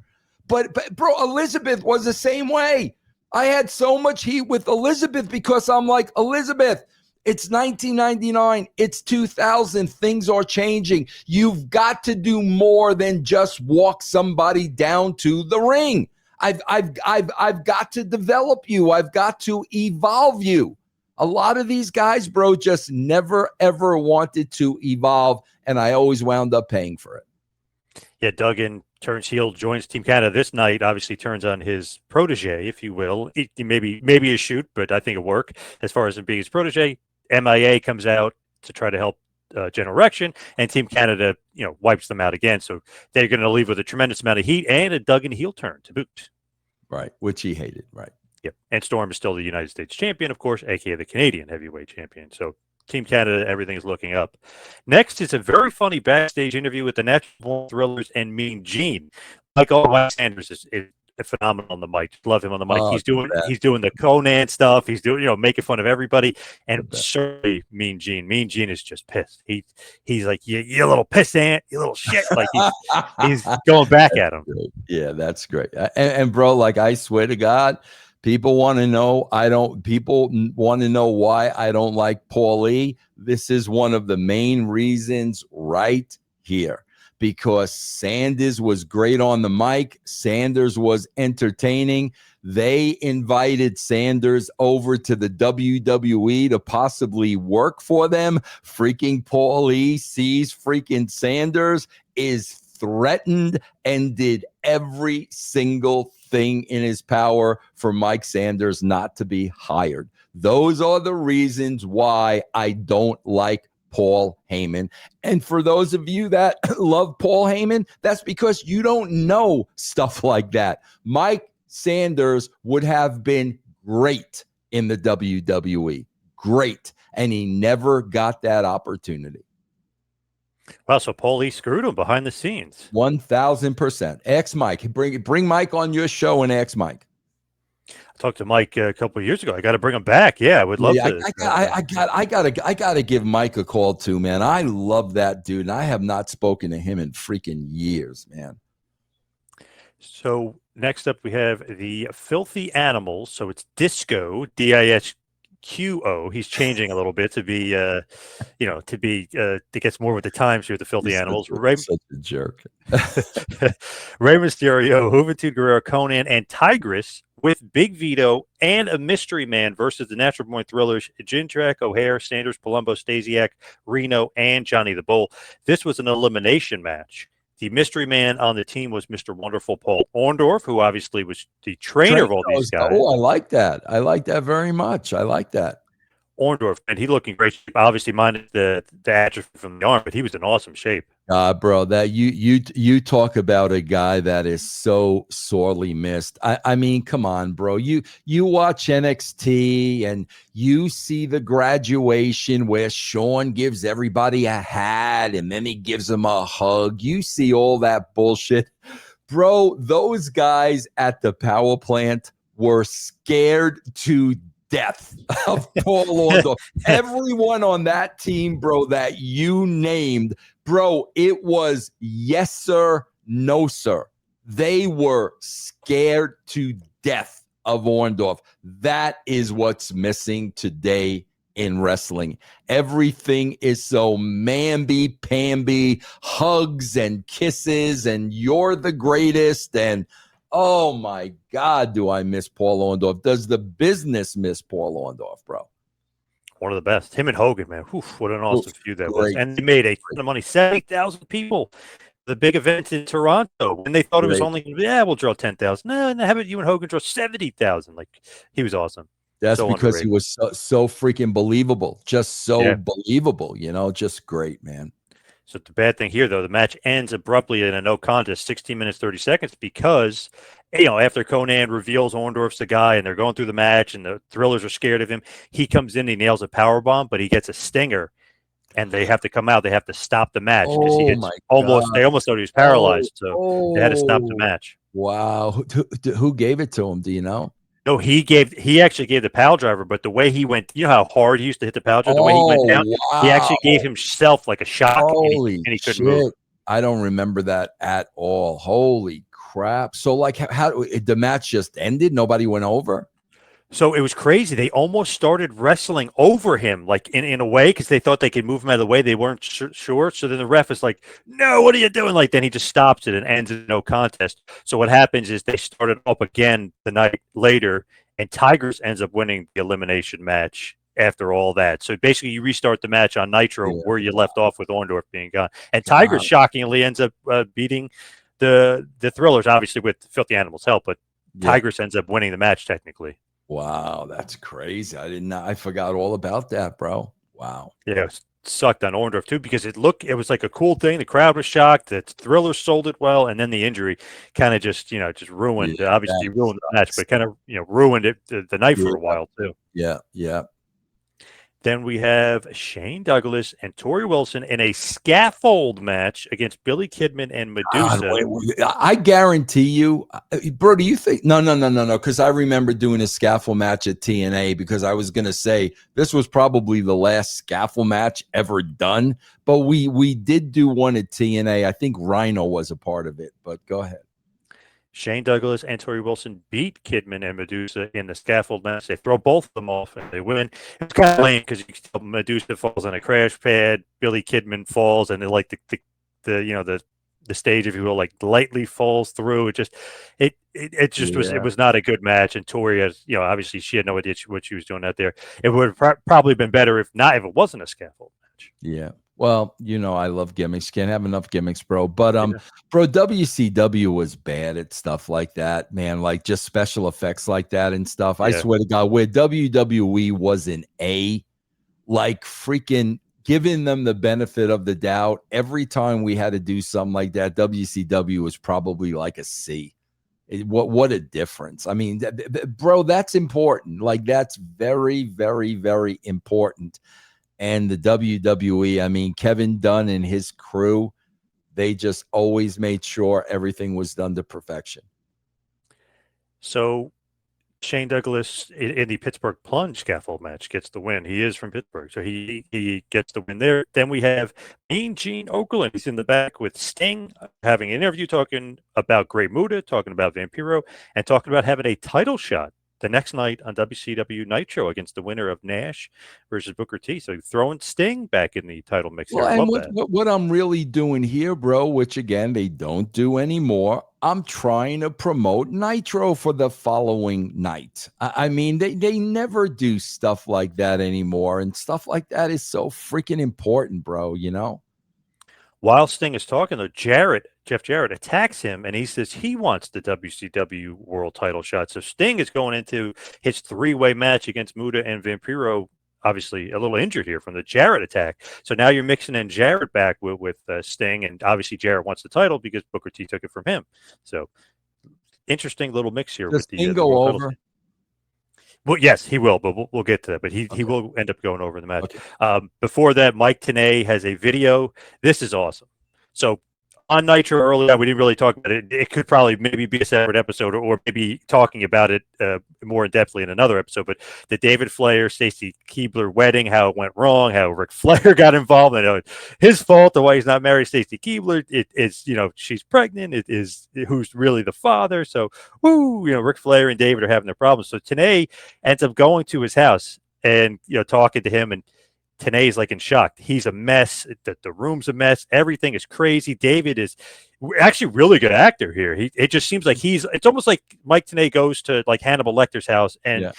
But bro, Elizabeth was the same way. I had so much heat with Elizabeth because I'm like, Elizabeth, it's 1999. It's 2000. Things are changing. You've got to do more than just walk somebody down to the ring. I've got to develop you. I've got to evolve you. A lot of these guys, bro, just never, ever wanted to evolve, and I always wound up paying for it. Yeah, Duggan turns heel, joins Team Canada this night, obviously turns on his protege, if you will. Maybe a shoot, but I think it'll work as far as him being his protege. MIA comes out to try to help General Erection, and Team Canada, wipes them out again. So they're going to leave with a tremendous amount of heat and a Duggan heel turn to boot. Right, which he hated, right. Yep. And Storm is still the United States champion, of course, aka the Canadian heavyweight champion. So Team Canada, everything is looking up. Next is a very funny backstage interview with the Natural Thrillers and Mean Gene. Michael Sanders is phenomenal on the mic. Love him on the mic. He's doing the Conan stuff. He's doing making fun of everybody. And certainly Mean Gene. Mean Gene is just pissed. He's like, you little pissant, you little shit. Like he's going back at him. Great. Yeah, that's great. And bro, like I swear to God, people want to know why I don't like Paulie. This is one of the main reasons right here. Because Sanders was great on the mic. Sanders was entertaining. They invited Sanders over to the WWE to possibly work for them. Freaking Paulie sees freaking Sanders, is threatened, and did every single thing in his power for Mike Sanders not to be hired. Those are the reasons why I don't like Paul Heyman. And for those of you that love Paul Heyman, that's because you don't know stuff like that. Mike Sanders would have been great in the WWE. Great. And he never got that opportunity. Wow, so Paulie screwed him behind the scenes. 1000%. Ask Mike. Bring Mike on your show and ask Mike. I talked to Mike a couple of years ago. I got to bring him back. Yeah, I would love to. I gotta give Mike a call too, man. I love that dude, and I have not spoken to him in freaking years, man. So next up, we have the Filthy Animals. So it's Disco, DISQO. He's changing a little bit to be, to gets more with the times here. The Filthy Animals. Such a jerk. Rey Mysterio, Juventud Guerrero, Conan, and Tigress, with Big Vito and a mystery man versus the Natural Born Thrillers, Jindrak, O'Hare, Sanders, Palumbo, Stasiak, Reno, and Johnny the Bull. This was an elimination match. The mystery man on the team was Mr. Wonderful Paul Orndorff, who obviously was the trainer of all these guys. Oh, I like that. I like that very much. I like that. Orndorff, and he looking great. Obviously, minus the atrophy from the arm, but he was in awesome shape. Bro, that you talk about a guy that is so sorely missed. I mean, come on, bro. You watch NXT and you see the graduation where Shawn gives everybody a hat and then he gives them a hug. You see all that bullshit. Bro, those guys at the power plant were scared to death of Paul Orndorff. Everyone on that team, bro, that you named, bro, it was yes, sir, no, sir. They were scared to death of Orndorff. That is what's missing today in wrestling. Everything is so mamby-pamby, hugs and kisses, and you're the greatest, and oh my God, do I miss Paul Orndorff? Does the business miss Paul Orndorff, bro? One of the best. Him and Hogan, man. Oof, what an awesome feud that was. And they made a ton of money. 70,000 people. The big event in Toronto. And they thought it was only, we'll draw 10,000. No, how about you and Hogan draw 70,000? Like, he was awesome. That's so because underrated. He was so freaking believable. Just so believable, just great, man. So the bad thing here, though, the match ends abruptly in a no contest, 16 minutes, 30 seconds, because, after Conan reveals Orndorff's the guy and they're going through the match and the Thrillers are scared of him, he comes in, he nails a powerbomb, but he gets a stinger and they have to come out. They have to stop the match because he gets they almost thought he was paralyzed. So they had to stop the match. Wow. Who gave it to him? Do you know? No, he actually gave the pile driver, but the way he went, you know how hard he used to hit the pile driver. The way he went Oh, down, he wow. actually gave himself like a shock, Holy and he couldn't move. shit. I don't remember that at all. Holy crap. So like how the match just ended? Nobody went over? So it was crazy. They almost started wrestling over him, like in a way, because they thought they could move him out of the way. They weren't sure. So then the ref is like, "No, what are you doing?" Like then he just stops it and ends in no contest. So what happens is they started up again the night later, and Tigers ends up winning the elimination match after all that. So basically, you restart the match on Nitro where you left off with Orndorff being gone, and Tigers shockingly ends up beating the Thrillers, obviously with Filthy Animals' help, but Tigers ends up winning the match technically. Wow, that's crazy. I forgot all about that, bro. Wow. Yeah, it sucked on Orndorff too because it was like a cool thing. The crowd was shocked. The Thrillers sold it well, and then the injury kind of just ruined. Obviously, ruined the match, but kind of ruined it the night for a while too. Yeah. Then we have Shane Douglas and Torrie Wilson in a scaffold match against Billy Kidman and Medusa. I guarantee you, bro, do you think? No. Because I remember doing a scaffold match at TNA because I was going to say this was probably the last scaffold match ever done. But we did do one at TNA. I think Rhino was a part of it. But go ahead. Shane Douglas and Torrie Wilson beat Kidman and Medusa in the scaffold match. They throw both of them off and they win. It's kind of lame because Medusa falls on a crash pad, Billy Kidman falls, and like the stage, if you will, like lightly falls through. It was not a good match. And Torrie has, obviously she had no idea what she was doing out there. It would have probably been better if it wasn't a scaffold match. Yeah. Well, I love gimmicks. Can't have enough gimmicks, bro. But bro, WCW was bad at stuff like that, man. Like just special effects like that and stuff. I swear to God, where WWE was an A, like freaking giving them the benefit of the doubt. Every time we had to do something like that, WCW was probably like a C. What a difference. I mean, bro, that's important. Like that's very, very, very important. And the WWE, I mean, Kevin Dunn and his crew, they just always made sure everything was done to perfection. So Shane Douglas in the Pittsburgh Plunge scaffold match gets the win. He is from Pittsburgh, so he gets the win there. Then we have Mean Gene Okerlund. He's in the back with Sting, having an interview talking about Great Muta, talking about Vampiro, and talking about having a title shot the next night on WCW Nitro against the winner of Nash versus Booker T. So throwing Sting back in the title mix here. Well, and what I'm really doing here, bro, which again, they don't do anymore, I'm trying to promote Nitro for the following night. I mean, they never do stuff like that anymore. And stuff like that is so freaking important, bro, While Sting is talking, though, Jeff Jarrett attacks him, and he says he wants the WCW World Title shot. So Sting is going into his three-way match against Muta and Vampiro, obviously a little injured here from the Jarrett attack. So now you're mixing in Jarrett back with Sting, and obviously Jarrett wants the title because Booker T took it from him. So interesting little mix here. Does Sting go over? Well, yes, he will, but we'll get to that. But he will end up going over in the match. Okay. Before that, Mike Tenay has a video. This is awesome. So on Nitro earlier, we didn't really talk about it. It could probably maybe be a separate episode or maybe talking about it more in-depthly in another episode. But the David Flair, Stacy Keibler wedding, how it went wrong, how Ric Flair got involved. I know it's his fault, the why he's not married Stacy Keibler. It is, she's pregnant. It is who's really the father. So, Ric Flair and David are having their problems. So Tenay ends up going to his house and, talking to him, and Tenay is like in shock. He's a mess. The room's a mess. Everything is crazy. David is actually really good actor here. It just seems like it's almost like Mike Tenay goes to like Hannibal Lecter's house and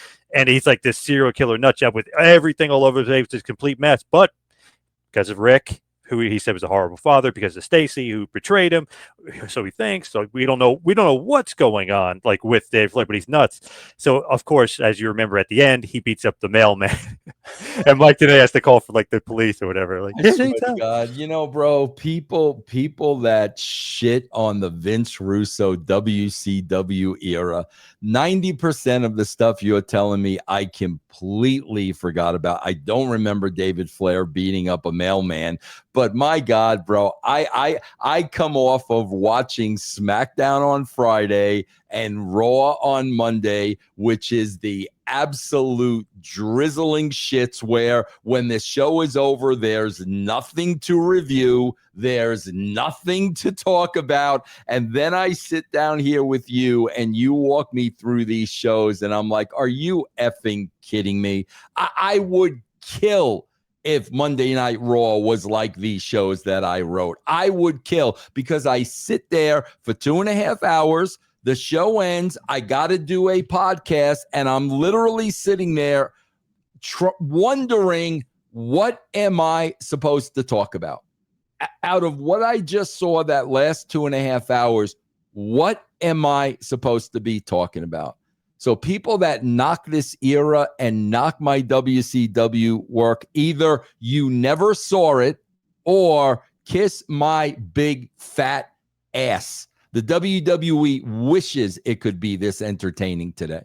he's like this serial killer nut job with everything all over his face, this complete mess. But because of Rick, who he said was a horrible father, because of Stacy, who betrayed him, so he thinks. So we don't know what's going on like with Dave Flair, but he's nuts. So of course, as you remember at the end, he beats up the mailman, and Mike Tenay has to call for like the police or whatever. Like, God, bro, people that shit on the Vince Russo WCW era, 90% of the stuff you're telling me, I completely forgot about. I don't remember David Flair beating up a mailman. But my God, bro, I come off of watching SmackDown on Friday and Raw on Monday, which is the absolute drizzling shits where when the show is over, there's nothing to review, there's nothing to talk about, and then I sit down here with you and you walk me through these shows and I'm like, are you effing kidding me? I would kill if Monday Night Raw was like these shows that I wrote. I would kill because I sit there for 2.5 hours. The show ends. I got to do a podcast, and I'm literally sitting there wondering, what am I supposed to talk about? Out of what I just saw that last 2.5 hours, what am I supposed to be talking about? So people that knock this era and knock my WCW work, either you never saw it or kiss my big fat ass. The WWE wishes it could be this entertaining today.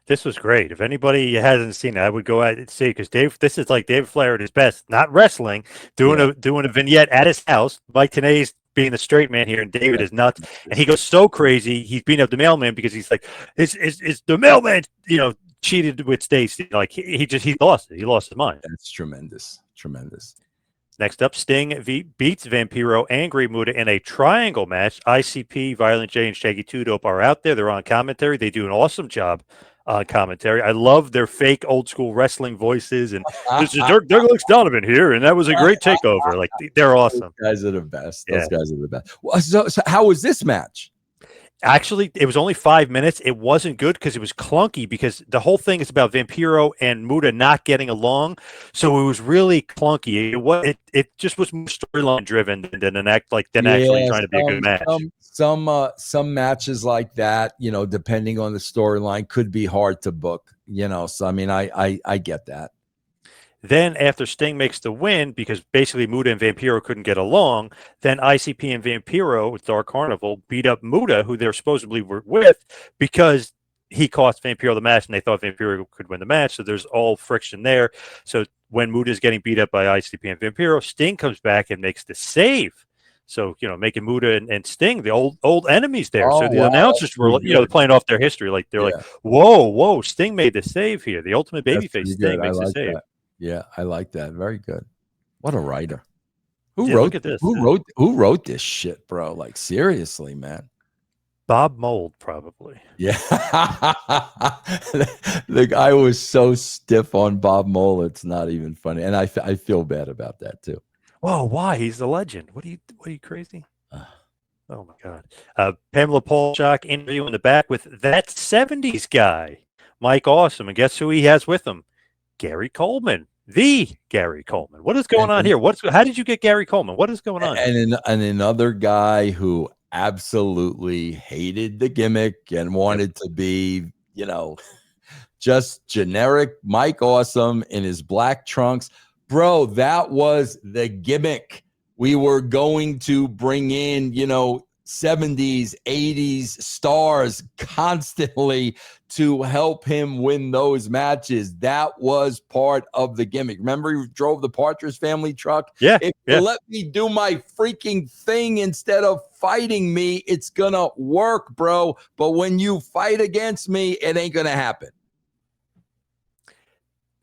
This was great. If anybody hasn't seen it, I would go out and see, because this is like David Flair at his best, not wrestling, doing a vignette at his house. Mike Tenay's being the straight man here, and David is nuts, and he goes so crazy. He's beating up the mailman because he's like, "It's the mailman," cheated with Stacy. Like he lost it. He lost his mind. That's tremendous, tremendous. Next up, Sting beats Vampiro and Great Muta in a triangle match. ICP, Violent J, and Shaggy Two Dope are out there. They're on commentary. They do an awesome job on commentary. I love their fake old school wrestling voices. And this is Douglas Donovan here, and that was a great takeover. Like, they're awesome. Those guys are the best. Those guys are the best. Well, so how was this match? Actually, it was only 5 minutes. It wasn't good because it was clunky, because the whole thing is about Vampiro and Muta not getting along. So it was really clunky. It just was more storyline driven than actually trying to be a good match. Some matches like that, depending on the storyline, could be hard to book. So I mean, I get that. Then after Sting makes the win, because basically Muta and Vampiro couldn't get along, then ICP and Vampiro with Dark Carnival beat up Muta, who they're supposedly were with, because he cost Vampiro the match and they thought Vampiro could win the match. So there's all friction there. So when Muta is getting beat up by ICP and Vampiro, Sting comes back and makes the save. So, making Muta and Sting the old enemies there. So the announcers were, playing off their history. Like, they're like, whoa, Sting made the save here. The ultimate babyface Sting makes the save. That. Yeah, I like that. Very good. What a writer. Look at this. Who wrote this shit, bro? Like, seriously, man. Bob Mould, probably. Yeah. The guy was so stiff on Bob Mould, it's not even funny. And I feel bad about that too. Whoa, why? He's the legend. What are you crazy? Oh my God. Pamela Paul Jacques interview in the back with that 70s guy, Mike Awesome. And guess who he has with him? Gary Coleman. The Gary Coleman. What is going on here? How did you get Gary Coleman? What is going on? And another guy who absolutely hated the gimmick and wanted to be, just generic Mike Awesome in his black trunks. Bro, that was the gimmick. We were going to bring in, 70s, 80s stars constantly to help him win those matches. That was part of the gimmick. Remember, he drove the Partridge Family truck? Yeah. If you let me do my freaking thing instead of fighting me, it's going to work, bro. But when you fight against me, it ain't going to happen.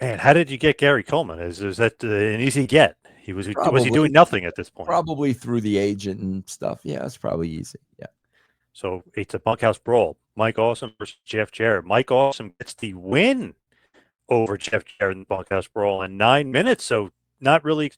Man, how did you get Gary Coleman? Is that an easy get? Was he doing nothing at this point? Probably through the agent and stuff. Yeah, it's probably easy. Yeah. So it's a bunkhouse brawl. Mike Awesome versus Jeff Jarrett. Mike Awesome gets the win over Jeff Jarrett in the bunkhouse brawl in 9 minutes. So not really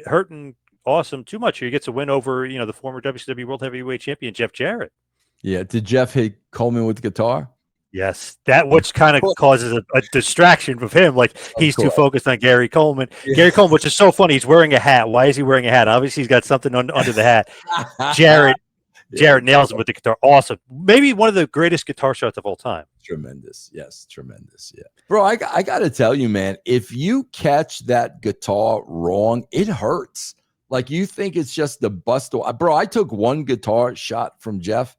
hurting Awesome too much. He gets a win over, the former WCW World Heavyweight Champion Jeff Jarrett. Yeah. Did Jeff hit Coleman with the guitar? Yes, which kind of causes a distraction of him. Like, he's too focused on Gary Coleman. Yeah. Gary Coleman, which is so funny, he's wearing a hat. Why is he wearing a hat? Obviously, he's got something under the hat. Jarrett nails him with the guitar. Awesome. Maybe one of the greatest guitar shots of all time. Tremendous. Yes, tremendous. Yeah. Bro, I got to tell you, man, if you catch that guitar wrong, it hurts. Like, you think it's just the bust. Bro, I took one guitar shot from Jeff,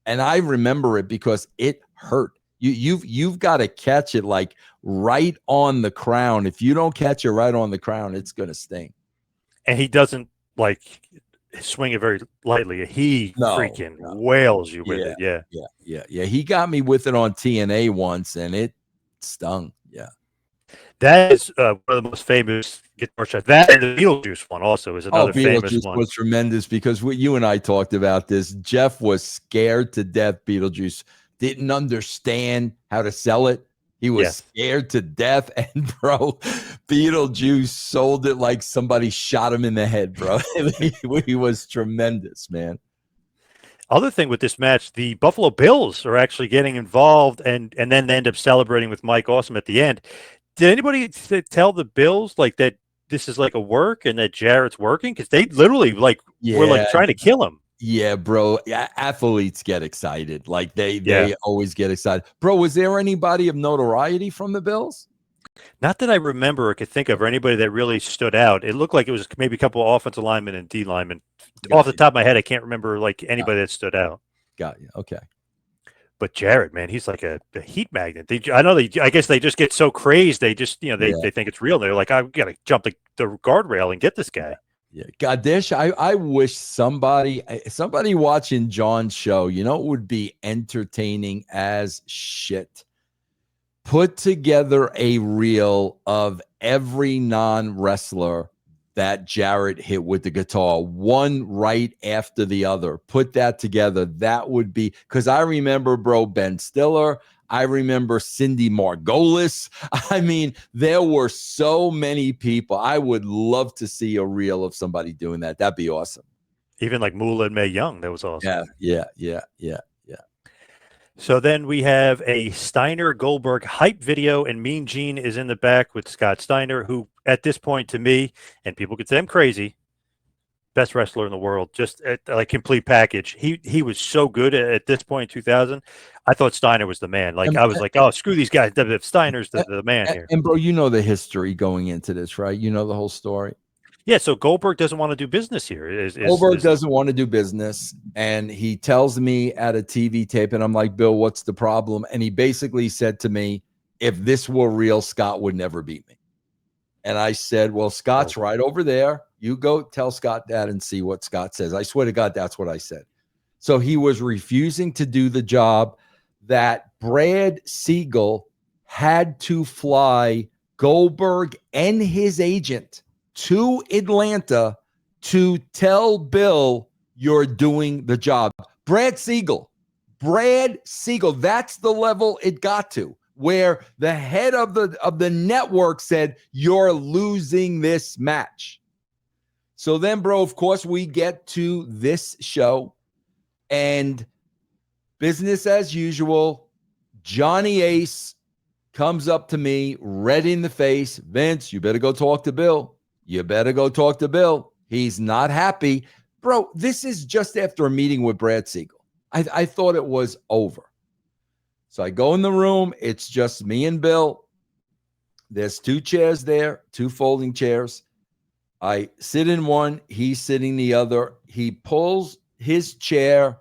and I remember it because it hurt. You've got to catch it like right on the crown. If you don't catch it right on the crown, it's gonna sting. And he doesn't swing it very lightly. He No, freaking no. wails you with Yeah, it. Yeah. yeah. He got me with it on TNA once, and it stung. Yeah. That is one of the most famous guitar shots. That and the Beetlejuice one also is Oh, another famous Beetlejuice one. was tremendous because you and I talked about this. Jeff was scared to death. Beetlejuice didn't understand how to sell it. He was scared to death. And, bro, Beetlejuice sold it like somebody shot him in the head, bro. He was tremendous, man. Other thing with this match, the Buffalo Bills are actually getting involved and then they end up celebrating with Mike Awesome at the end. Did anybody tell the Bills like that this is like a work and that Jarrett's working? Because they literally were like trying to kill him. Yeah, bro. Yeah, athletes get excited. Like they always get excited. Bro, was there anybody of notoriety from the Bills? Not that I remember or could think of, or anybody that really stood out. It looked like it was maybe a couple of offensive linemen and D linemen. Off the top of my head, I can't remember like anybody that stood out. Got you. Okay. But Jarrett, man, he's like a heat magnet. I guess they just get so crazed. They just, they think it's real. They're like, I got to jump the guardrail and get this guy. Yeah. Goddess, I wish somebody watching John's show, it would be entertaining as shit. Put together a reel of every non-wrestler that Jarrett hit with the guitar, one right after the other. Put that together. That would be, because I remember, bro, Ben Stiller. I remember Cindy Margolis. I mean, there were so many people. I would love to see a reel of somebody doing that. That'd be awesome. Even like Moolah and Mae Young. That was awesome. Yeah. So then we have a Steiner Goldberg hype video, and Mean Gene is in the back with Scott Steiner, who at this point to me, and people could say I'm crazy, best wrestler in the world, just like complete package. He was so good at this point in 2000. I thought Steiner was the man. Like I was like, oh, screw these guys. Steiner's the man here. And bro, you know the history going into this, right? You know the whole story. Yeah, so Goldberg doesn't want to do business here. Goldberg doesn't want to do business, and he tells me at a TV tape, and I'm like, Bill, what's the problem? And he basically said to me, if this were real, Scott would never beat me. And I said, well, Scott's right over there. You go tell Scott that and see what Scott says. I swear to God, that's what I said. So he was refusing to do the job that Brad Siegel had to fly Goldberg and his agent to Atlanta to tell Bill you're doing the job. Brad Siegel, that's the level it got to, where the head of the network said, you're losing this match. So then, bro, of course, we get to this show, and business as usual, Johnny Ace comes up to me, red in the face. Vince, you better go talk to Bill. You better go talk to Bill. He's not happy. Bro, this is just after a meeting with Brad Siegel. I thought it was over. So I go in the room. It's just me and Bill. There's two chairs there, two folding chairs. I sit in one. He's sitting the other. He pulls his chair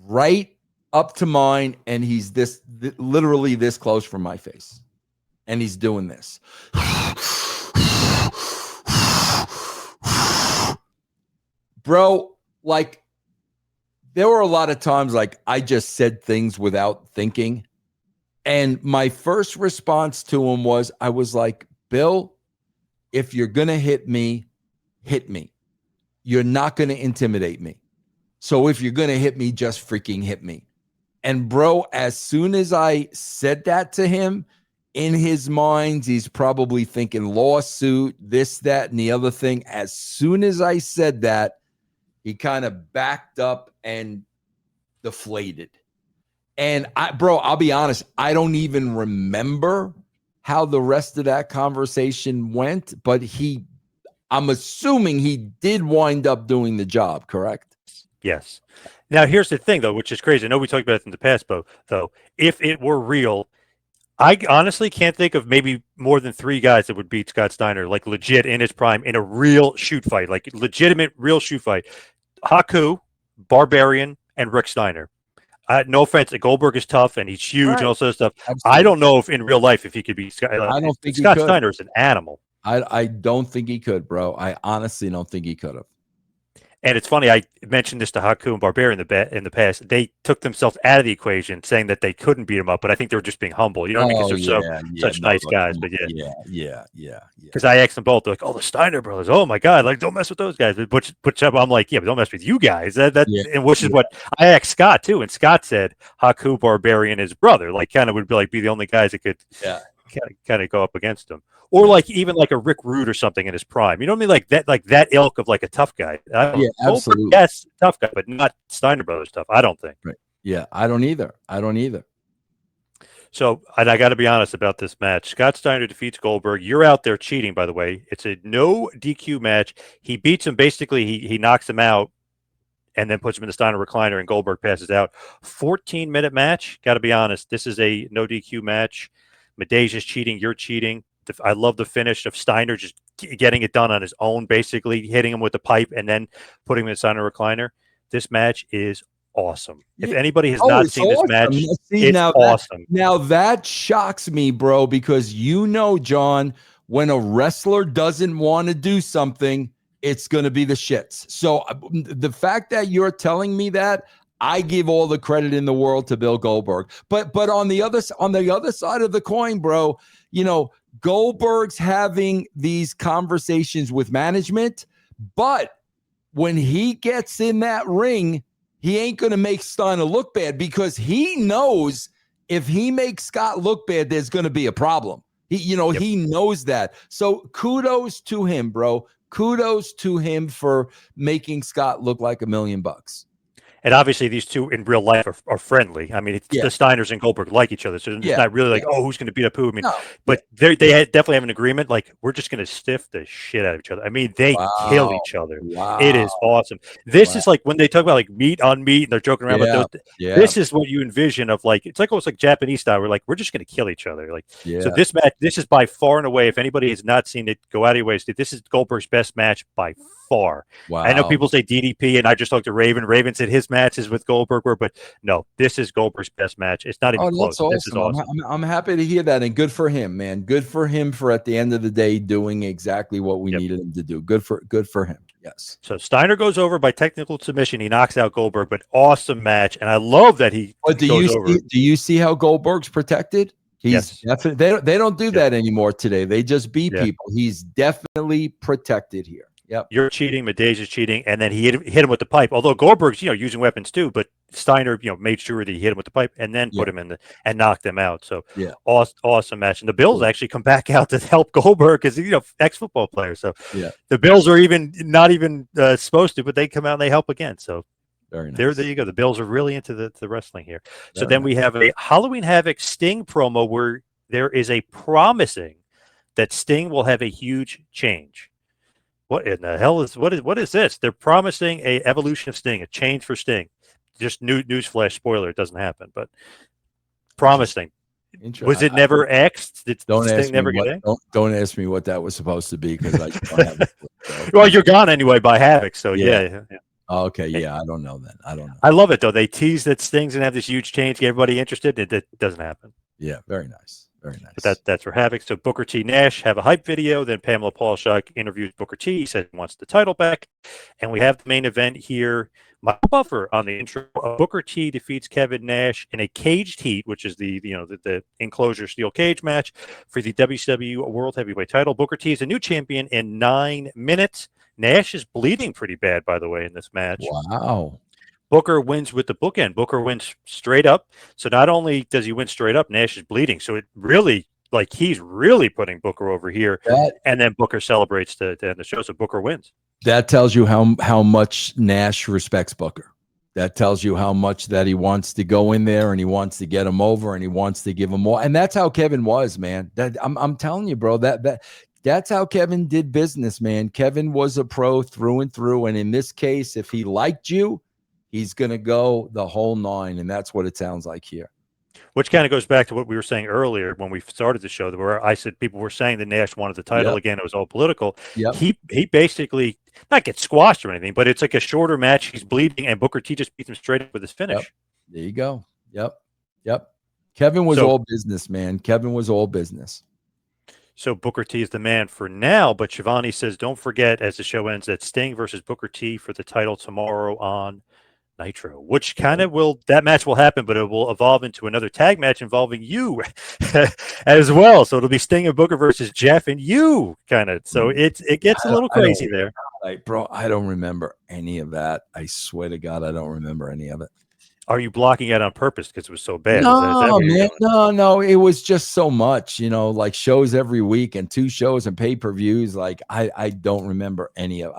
right up to mine, and he's literally this close from my face. And he's doing this. Bro, like, there were a lot of times like I just said things without thinking. And my first response to him was, I was like, Bill, if you're going to hit me, hit me. You're not going to intimidate me. So if you're going to hit me, just freaking hit me. And bro, as soon as I said that to him, in his mind, he's probably thinking lawsuit, this, that, and the other thing. As soon as I said that, he kind of backed up and deflated. And I'll be honest, I don't even remember how the rest of that conversation went, but I'm assuming he did wind up doing the job, correct? Yes. Now, here's the thing, though, which is crazy. I know we talked about it in the past, though. If it were real, I honestly can't think of maybe more than 3 guys that would beat Scott Steiner, like legit in his prime, in a real shoot fight, like legitimate real shoot fight. Haku, Barbarian, and Rick Steiner. No offense, Goldberg is tough and he's huge and all sorts of stuff. Absolutely. I don't know if in real life if he could beat Scott. I don't think Scott Steiner is an animal. I don't think he could, bro. I honestly don't think he could have. And it's funny, I mentioned this to Haku and Barbarian in the past. They took themselves out of the equation, saying that they couldn't beat him up, but I think they were just being humble. You know what I mean? Because they're such no, nice look, guys. But yeah. because I asked them both, they're like, "Oh, the Steiner brothers. Oh my God, like don't mess with those guys." But I'm like, "Yeah, but don't mess with you guys." And which is what I asked Scott too, and Scott said Haku, Barbarian, his brother, like kind of would be the only guys that could kind of go up against him. Or like even like a Rick Rude or something in his prime. You know what I mean? Like that ilk of like a tough guy. Absolutely. Yes, tough guy, but not Steiner Brothers tough. I don't think. Right. Yeah, I don't either. So, and I got to be honest about this match. Scott Steiner defeats Goldberg. You're out there cheating, by the way. It's a no DQ match. He beats him. Basically, he knocks him out and then puts him in the Steiner recliner, and Goldberg passes out. 14-minute match. Got to be honest. This is a no DQ match. Medeja's cheating. You're cheating. I love the finish of Steiner just getting it done on his own, basically hitting him with the pipe and then putting him in the Steiner recliner. This match is awesome. If anybody has not seen this match, it's awesome. Now that shocks me, bro, because John, when a wrestler doesn't want to do something, it's going to be the shits. So the fact that you're telling me that, I give all the credit in the world to Bill Goldberg. But on the other side of the coin, bro, Goldberg's having these conversations with management, but when he gets in that ring, he ain't going to make Steiner look bad because he knows if he makes Scott look bad, there's going to be a problem. He knows that. So kudos to him, bro. Kudos to him for making Scott look like $1 million. And obviously, these two in real life are friendly. I mean, the Steiners and Goldberg like each other, so it's not really like, oh, who's going to beat up who? I mean, but they definitely have an agreement. Like, we're just going to stiff the shit out of each other. I mean, they kill each other. Wow. It is awesome. This is like when they talk about like meat on meat, and they're joking around about those. This is what you envision of like, it's like almost like Japanese style. We're like, we're just going to kill each other. Like, so this match, this is by far and away. If anybody has not seen it, go out of your way. This is Goldberg's best match by far. Wow. I know people say DDP, and I just talked to Raven. Raven said his matches with Goldberg were, but no, this is Goldberg's best match. It's not even close. Awesome. This is awesome. I'm happy to hear that, and good for him, man. Good for him for at the end of the day doing exactly what we needed him to do. Good for him. Yes. So Steiner goes over by technical submission. He knocks out Goldberg, but awesome match, and I love that he goes over. Do you see how Goldberg's protected? He's definitely, they don't do that anymore today. They just beat people. He's definitely protected here. Yep. You're cheating. Medeja's cheating, and then he hit him with the pipe. Although Goldberg's using weapons too, but Steiner made sure that he hit him with the pipe and then put him in and knocked him out. So awesome match. And the Bills actually come back out to help Goldberg because ex-football player. So the Bills are not even supposed to, but they come out and they help again. So very nice. There you go. The Bills are really into the wrestling here. So then we have a Halloween Havoc Sting promo where there is a promising that Sting will have a huge change. What in the hell is what is this? They're promising a evolution of Sting, a change for Sting. Just newsflash, spoiler, it doesn't happen, but promising. Was it never X'd? Did Sting never get in? Don't ask me what that was supposed to be because I don't have it. Well, you're gone anyway by Havoc, so yeah. Okay, I don't know then. I don't know. I love it though. They tease that Sting's gonna have this huge change, get everybody interested. It doesn't happen. Yeah, very nice. Very nice. But that's for Havoc. So Booker T, Nash have a hype video. Then Pamela Paulshock interviews Booker T. He says he wants the title back. And we have the main event here. Michael Buffer on the intro. Booker T defeats Kevin Nash in a caged heat, which is the enclosure steel cage match for the WCW World Heavyweight title. Booker T is a new champion in 9 minutes. Nash is bleeding pretty bad, by the way, in this match. Wow. Booker wins with the bookend. Booker wins straight up. So not only does he win straight up, Nash is bleeding. So it really, like, he's really putting Booker over here. And then Booker celebrates to end the show. So Booker wins. That tells you how much Nash respects Booker. That tells you how much that he wants to go in there and he wants to get him over and he wants to give him more. And that's how Kevin was, man. I'm telling you, bro, that's how Kevin did business, man. Kevin was a pro through and through. And in this case, if he liked you, he's going to go the whole 9, and that's what it sounds like here. Which kind of goes back to what we were saying earlier when we started the show, where I said people were saying that Nash wanted the title again. It was all political. He basically not get squashed or anything, but it's like a shorter match. He's bleeding, and Booker T just beats him straight up with his finish. There you go. Yep. Kevin was all business, man. Kevin was all business. So Booker T is the man for now, but Shivani says, don't forget as the show ends that Sting versus Booker T for the title tomorrow on Nitro, which kind of that match will happen, but it will evolve into another tag match involving you as well. So it'll be Sting and Booker versus Jeff and you kind of. So it gets a little crazy there. Bro, I don't remember any of that. I swear to God, I don't remember any of it. Are you blocking it on purpose because it was so bad? No, man, no. It was just so much, like shows every week and 2 shows and pay-per-views. Like I don't remember any of.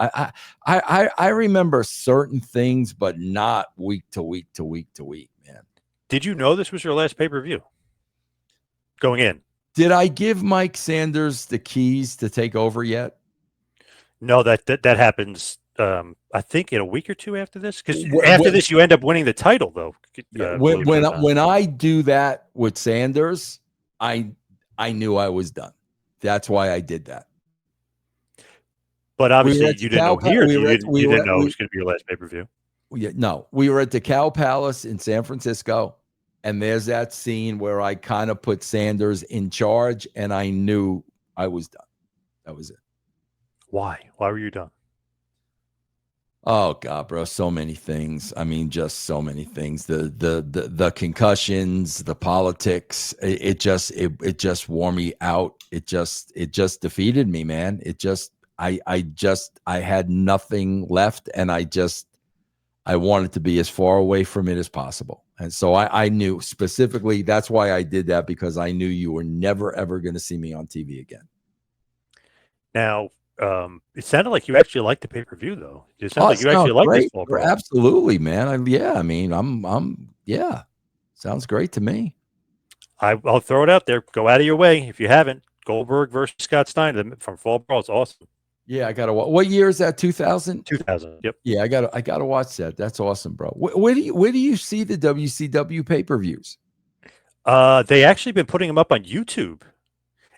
I remember certain things, but not week to week to week to week, man. Did you know this was your last pay-per-view going in? Did I give Mike Sanders the keys to take over yet? No, that happens. I think in a week or 2 after this, because after this you end up winning the title, though. When I do that with Sanders, I knew I was done. That's why I did that. But obviously you didn't know here. You didn't know it was going to be your last pay-per-view. No, we were at the Cow Palace in San Francisco, and there's that scene where I kind of put Sanders in charge, and I knew I was done. That was it. Why? Why were you done? Oh God, bro, so many things. I mean, just so many things. The concussions, the politics. It just wore me out. It just defeated me, man. I had nothing left, and I wanted to be as far away from it as possible. And so I knew specifically that's why I did that, because I knew you were never ever going to see me on TV again. Now, it sounded like you actually liked the pay-per-view, though. It sounded like you actually liked this Fall Brawl. Absolutely, man. Sounds great to me. I'll throw it out there. Go out of your way if you haven't. Goldberg versus Scott Steiner from Fall Brawl is awesome. Yeah, I gotta watch. What year is that? 2000. 2000. Yep. Yeah, I gotta watch that. That's awesome, bro. Where do you see the WCW pay-per-views? They actually been putting them up on YouTube.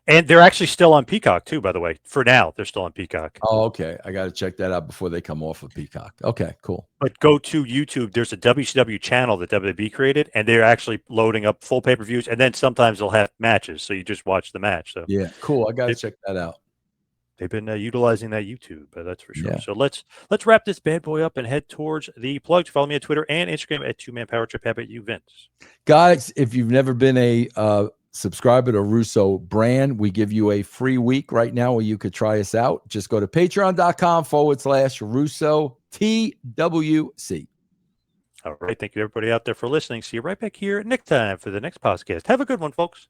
And they're actually still on Peacock, too, by the way. For now, they're still on Peacock. Oh, okay. I got to check that out before they come off of Peacock. Okay, cool. But go to YouTube. There's a WCW channel that WWE created, and they're actually loading up full pay-per-views. And then sometimes they'll have matches, so you just watch the match. So yeah, cool. I got to check that out. They've been utilizing that YouTube, that's for sure. Yeah. So let's wrap this bad boy up and head towards the plugs. Follow me on Twitter and Instagram at 2Man Power Trip. How about you, Vince? Guys, if you've never been a subscriber to Russo brand, we give you a free week right now where you could try us out. Just go to patreon.com/Russo TWC. All right. Thank you, everybody out there, for listening. See you right back here next time for the next podcast. Have a good one, folks.